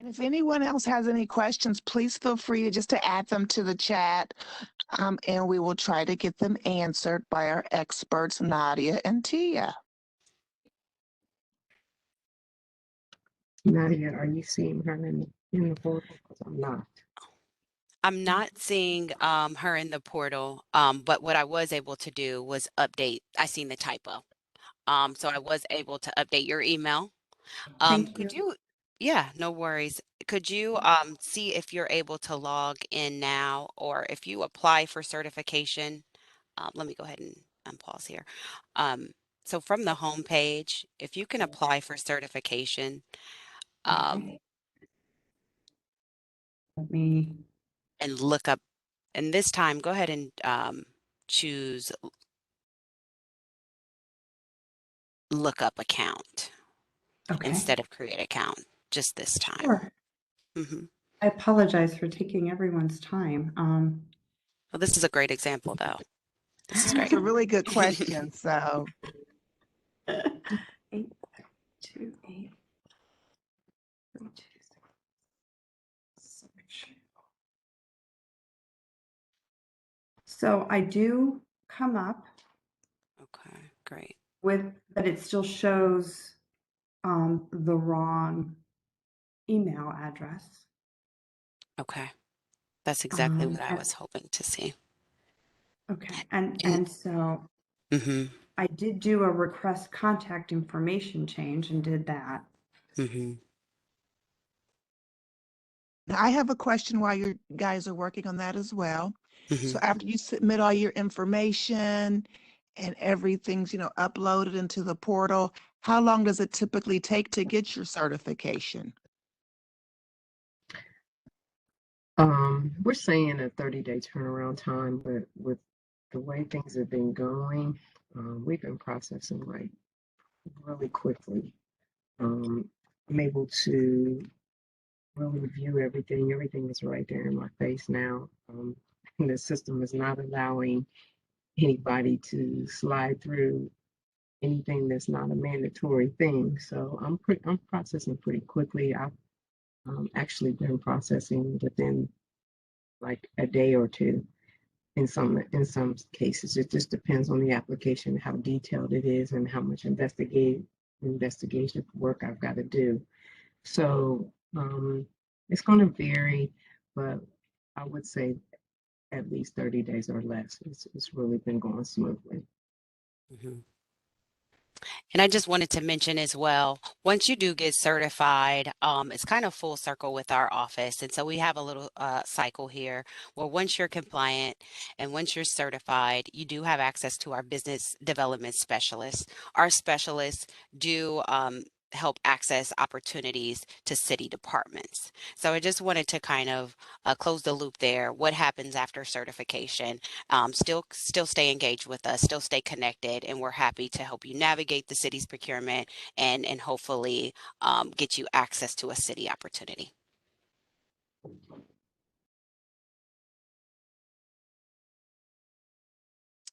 And if anyone else has any questions, please feel free to just to add them to the chat, and we will try to get them answered by our experts, Nadia and Tia. Nadia, are you seeing her in the portal? Because I'm not. I'm not seeing her in the portal, but what I was able to do was update. I seen the typo. So I was able to update your email. Thank Could you. you, yeah, no worries. Could you see if you're able to log in now, or if you apply for certification? Let me go ahead and pause here. So from the home page, if you can apply for certification, um, Okay. Let me, and look up, and this time go ahead and choose look up account okay. instead of create account just this time. Sure. Hmm. I apologize for taking everyone's time. Well, this is a great example, though. This is great. It's a really good question. So 828 search. So I do come up Okay, great. with, but it still shows the wrong email address. Okay, that's exactly what I And- was hoping to see. Okay, and And- so Mm-hmm. I did do a request contact information change and did that. Mm-hmm. I have a question while you guys are working on that as well. Mm-hmm. So after you submit all your information and everything's, uploaded into the portal, how long does it typically take to get your certification? We're saying a 30-day turnaround time, but with the way things have been going, we've been processing like really quickly. I'm able to really view everything. Everything is right there in my face now. And the system is not allowing anybody to slide through anything that's not a mandatory thing. So I'm processing pretty quickly. I've actually been processing within like a day or two in some cases. It just depends on the application, how detailed it is, and how much investigation work I've got to do. So it's going to vary, but I would say at least 30 days or less. It's really been going smoothly. Mm-hmm. And I just wanted to mention as well, once you do get certified, it's kind of full circle with our office. And so we have a little cycle here where once you're compliant and once you're certified, you do have access to our business development specialists. Our specialists do help access opportunities to city departments. So I just wanted to kind of close the loop there. What happens after certification? Still stay engaged with us, still stay connected, and we're happy to help you navigate the city's procurement and hopefully get you access to a city opportunity.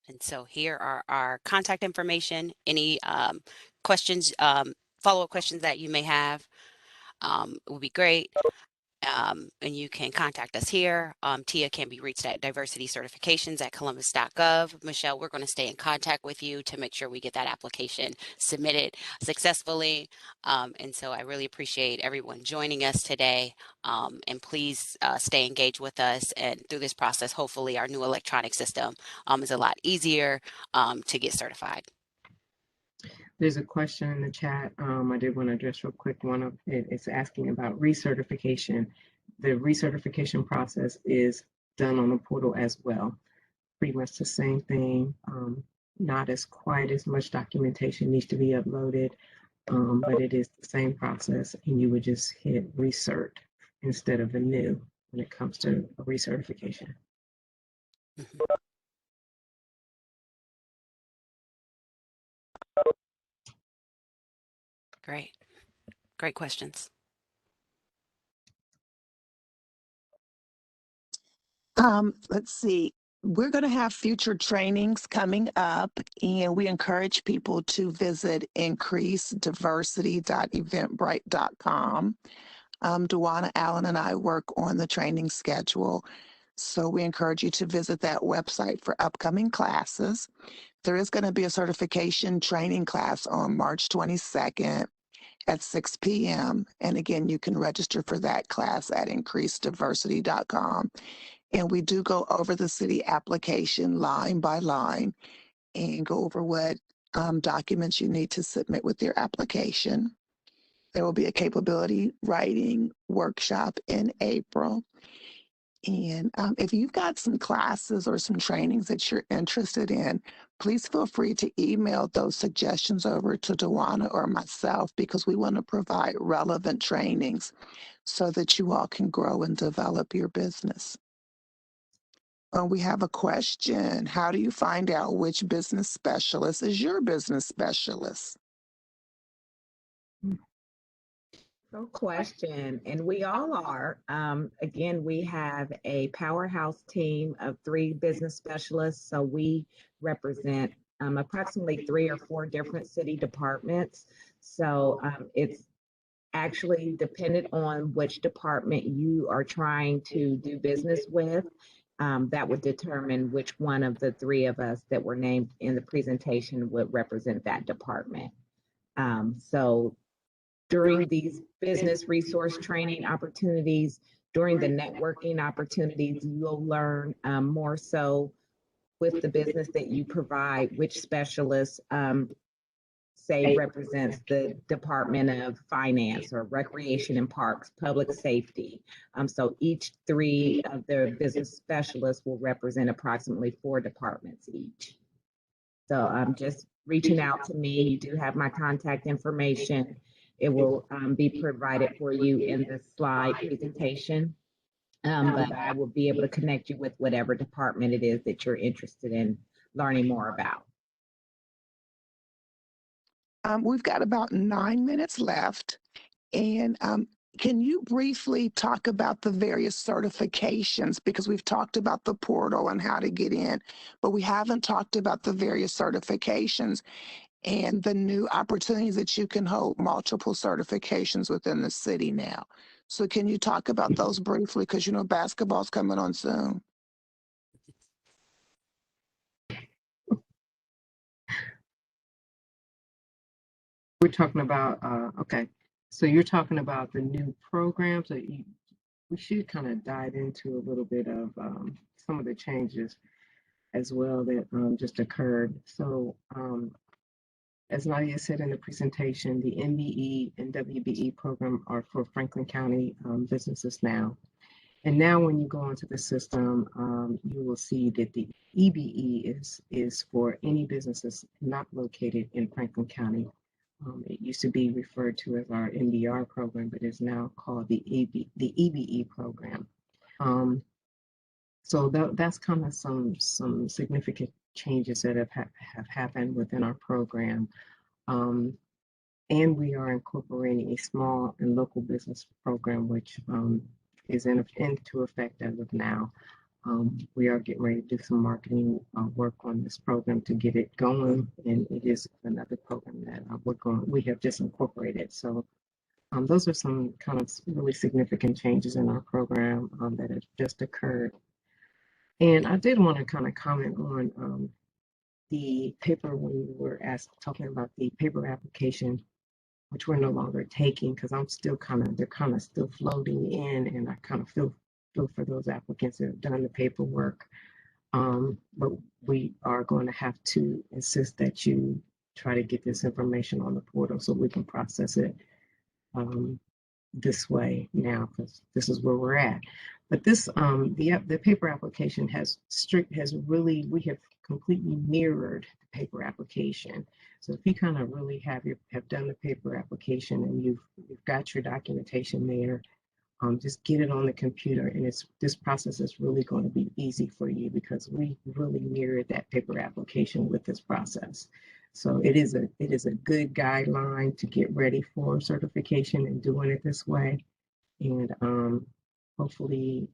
And so here are our contact information. Any questions, follow-up questions that you may have, would be great. And you can contact us here. Tia can be reached at diversitycertifications@columbus.gov. Michelle, we're going to stay in contact with you to make sure we get that application submitted successfully. And so I really appreciate everyone joining us today. And please stay engaged with us. And through this process, hopefully our new electronic system is a lot easier to get certified. There's a question in the chat. I did want to address real quick. One of it is asking about recertification. The recertification process is done on the portal as well. Pretty much the same thing. Not as quite as much documentation needs to be uploaded, but it is the same process, and you would just hit recert instead of a new when it comes to a recertification. Mhm. Great. Great questions. Let's see. We're going to have future trainings coming up, and we encourage people to visit increasediversity.eventbrite.com. Duana Allen and I work on the training schedule, so we encourage you to visit that website for upcoming classes. There is going to be a certification training class on March 22nd at 6 p.m. And again, you can register for that class at increasediversity.com. And we do go over the city application line by line and go over what documents you need to submit with your application. There will be a capability writing workshop in April. And if you've got some classes or some trainings that you're interested in, please feel free to email those suggestions over to Dewana or myself, because we want to provide relevant trainings so that you all can grow and develop your business. We have a question. How do you find out which business specialist is your business specialist? Good question. And we all are. Again, we have a powerhouse team of 3 business specialists. So we represent approximately 3 or 4 different city departments. So it's actually dependent on which department you are trying to do business with. That would determine which one of the 3 of us that were named in the presentation would represent that department. So during these business resource training opportunities, during the networking opportunities, you'll learn more so with the business that you provide, which specialist, say, represents the Department of Finance or Recreation and Parks, Public Safety. So each 3 of the business specialists will represent approximately 4 departments each. So just reaching out to me. You do have my contact information. It will be provided for you in the slide presentation, but I will be able to connect you with whatever department it is that you're interested in learning more about. We've got about 9 minutes left. And can you briefly talk about the various certifications? Because we've talked about the portal and how to get in, but we haven't talked about the various certifications and the new opportunities that you can hold multiple certifications within the city now. So can you talk about those briefly? Because, you know, basketball's coming on soon. We're talking about, okay, so you're talking about the new programs that we should kind of dive into a little bit of some of the changes as well that just occurred. So as Nadia said in the presentation, the MBE and WBE program are for Franklin County businesses now. And now when you go into the system, you will see that the EBE is for any businesses not located in Franklin County. It used to be referred to as our MBR program, but is now called the EBE program. So that's kind of some significant changes that have happened within our program. And we are incorporating a small and local business program, which is into effect as of now. We are getting ready to do some marketing work on this program to get it going, and it is another program that we have just incorporated. So those are some kind of really significant changes in our program that have just occurred. And I did want to kind of comment on the paper when we were talking about the paper application, which we're no longer taking, because they're kind of still floating in, and I kind of feel for those applicants that have done the paperwork. But we are going to have to insist that you try to get this information on the portal so we can process it this way now, because this is where we're at. But this the paper application we have completely mirrored the paper application. So if you kind of really have done the paper application and you've got your documentation there, just get it on the computer, and this process is really going to be easy for you because we really mirrored that paper application with this process. So it is a good guideline to get ready for certification and doing it this way. And hopefully,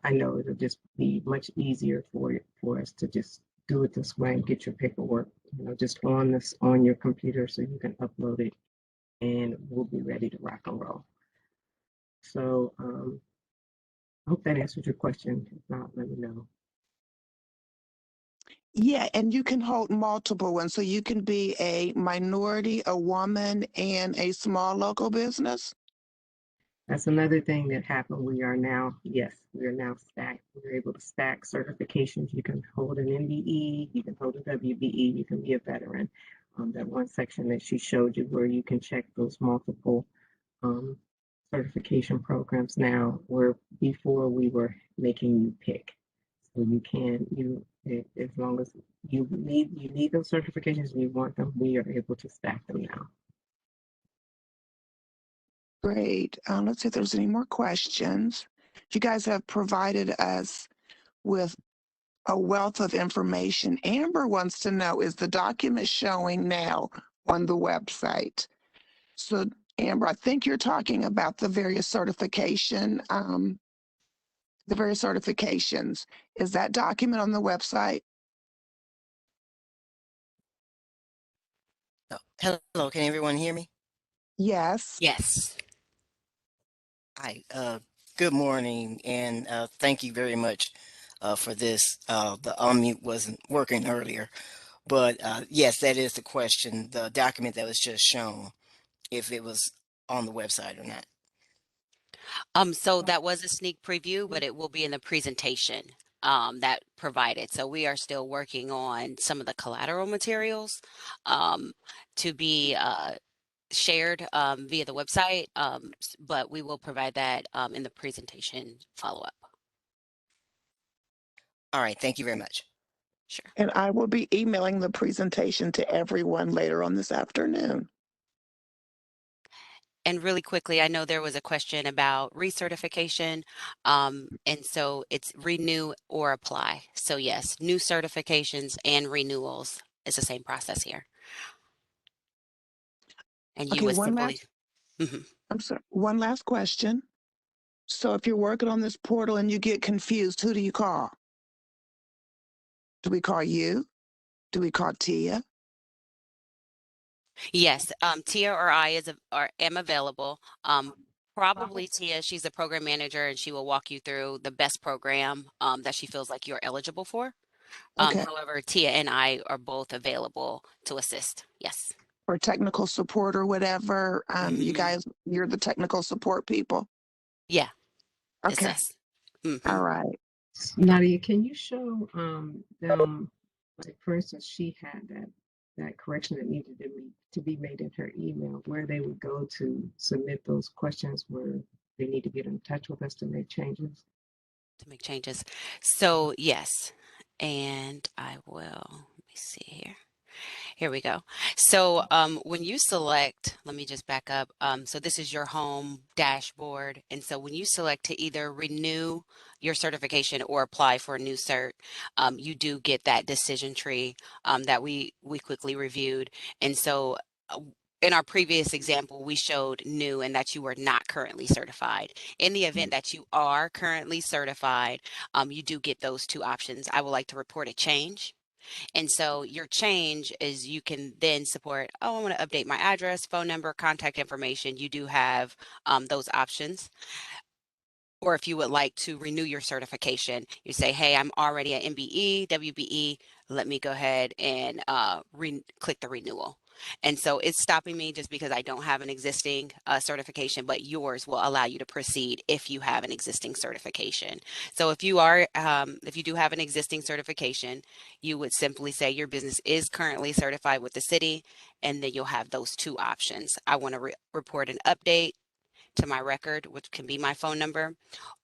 I know it'll just be much easier for us to just do it this way and get your paperwork, just on your computer so you can upload it, and we'll be ready to rock and roll. So I hope that answered your question. If not, let me know. Yeah, and you can hold multiple ones. So you can be a minority, a woman, and a small local business. That's another thing that happened. We are now stacked. We're able to stack certifications. You can hold an MBE, you can hold a WBE, you can be a veteran. That one section that she showed you where you can check those multiple certification programs now, where before we were making you pick. So you can, as long as you need those certifications and you want them, we are able to stack them now. Great. Let's see if there's any more questions. You guys have provided us with a wealth of information. Amber wants to know, is the document showing now on the website? So Amber, I think you're talking about the various certifications. Is that document on the website? Oh, hello, can everyone hear me? Yes. Yes. Hi, good morning, and thank you very much for this. The unmute wasn't working earlier, but yes, that is the question, the document that was just shown, if it was on the website or not. So that was a sneak preview, but it will be in the presentation that provided. So we are still working on some of the collateral materials to be shared via the website, but we will provide that in the presentation follow-up. All right, thank you very much. Sure. And I will be emailing the presentation to everyone later on this afternoon. And really quickly, I know there was a question about recertification. And so it's renew or apply. So yes, new certifications and renewals is the same process here. And you Okay, would one simply, last, Mhm. I'm sorry, one last question. So if you're working on this portal and you get confused, who do you call? Do we call you? Do we call Tia? Yes, Tia or I am available. Probably Tia, she's a program manager and she will walk you through the best program that she feels like you're eligible for. Okay. However, Tia and I are both available to assist. Yes. Or technical support or whatever. You Mhm. guys, you're the technical support people. Yeah, it's Okay. us. Mhm. All right. Nadia, can you show them, like for instance, she had that correction that needed to be made in her email, where they would go to submit those questions where they need to get in touch with us to make changes? To make changes. So yes, and I will, let me see here. Here we go. So when you select, let me just back up. So this is your home dashboard. And so when you select to either renew your certification or apply for a new cert, you do get that decision tree that we quickly reviewed. And so in our previous example, we showed new and that you were not currently certified. In the event that you are currently certified, you do get those two options. I would like to report a change. And so your change is you can then support, oh, I want to update my address, phone number, contact information. You do have those options. Or if you would like to renew your certification, you say, hey, I'm already at MBE, WBE. Let me go ahead and click the renewal. And so it's stopping me just because I don't have an existing certification, but yours will allow you to proceed if you have an existing certification. So if you do have an existing certification, you would simply say your business is currently certified with the city, and then you'll have those two options. I want to report an update to my record, which can be my phone number,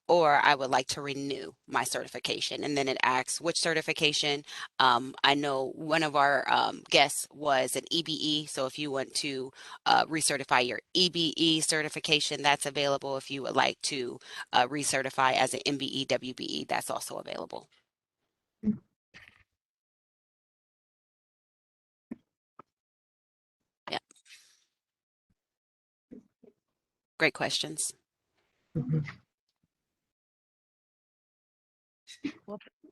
or I would like to renew my certification. And then it asks which certification. I know one of our guests was an EBE. So if you want to recertify your EBE certification, that's available. If you would like to recertify as an MBE, WBE, that's also available. Yeah. Great questions. Mhm.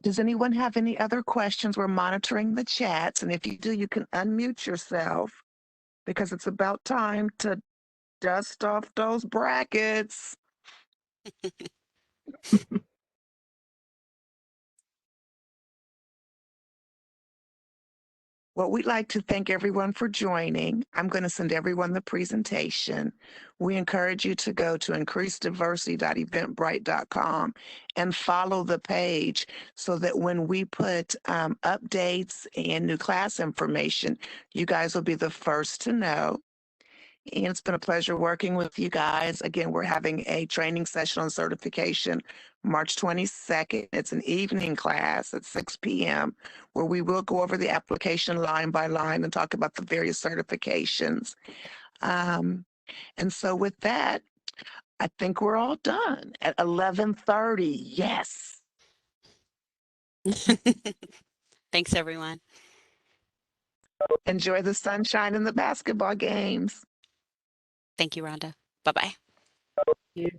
Does anyone have any other questions? We're monitoring the chats. And if you do, you can unmute yourself because it's about time to dust off those brackets. Well, we'd like to thank everyone for joining. I'm going to send everyone the presentation. We encourage you to go to increasediversity.eventbrite.com and follow the page so that when we put updates and new class information, you guys will be the first to know. And it's been a pleasure working with you guys. Again, we're having a training session on certification March 22nd. It's an evening class at 6 p.m. where we will go over the application line by line and talk about the various certifications. And so with that, I think we're all done at 11:30. Yes. Thanks, everyone. Enjoy the sunshine and the basketball games. Thank you, Rhonda. Bye-bye. You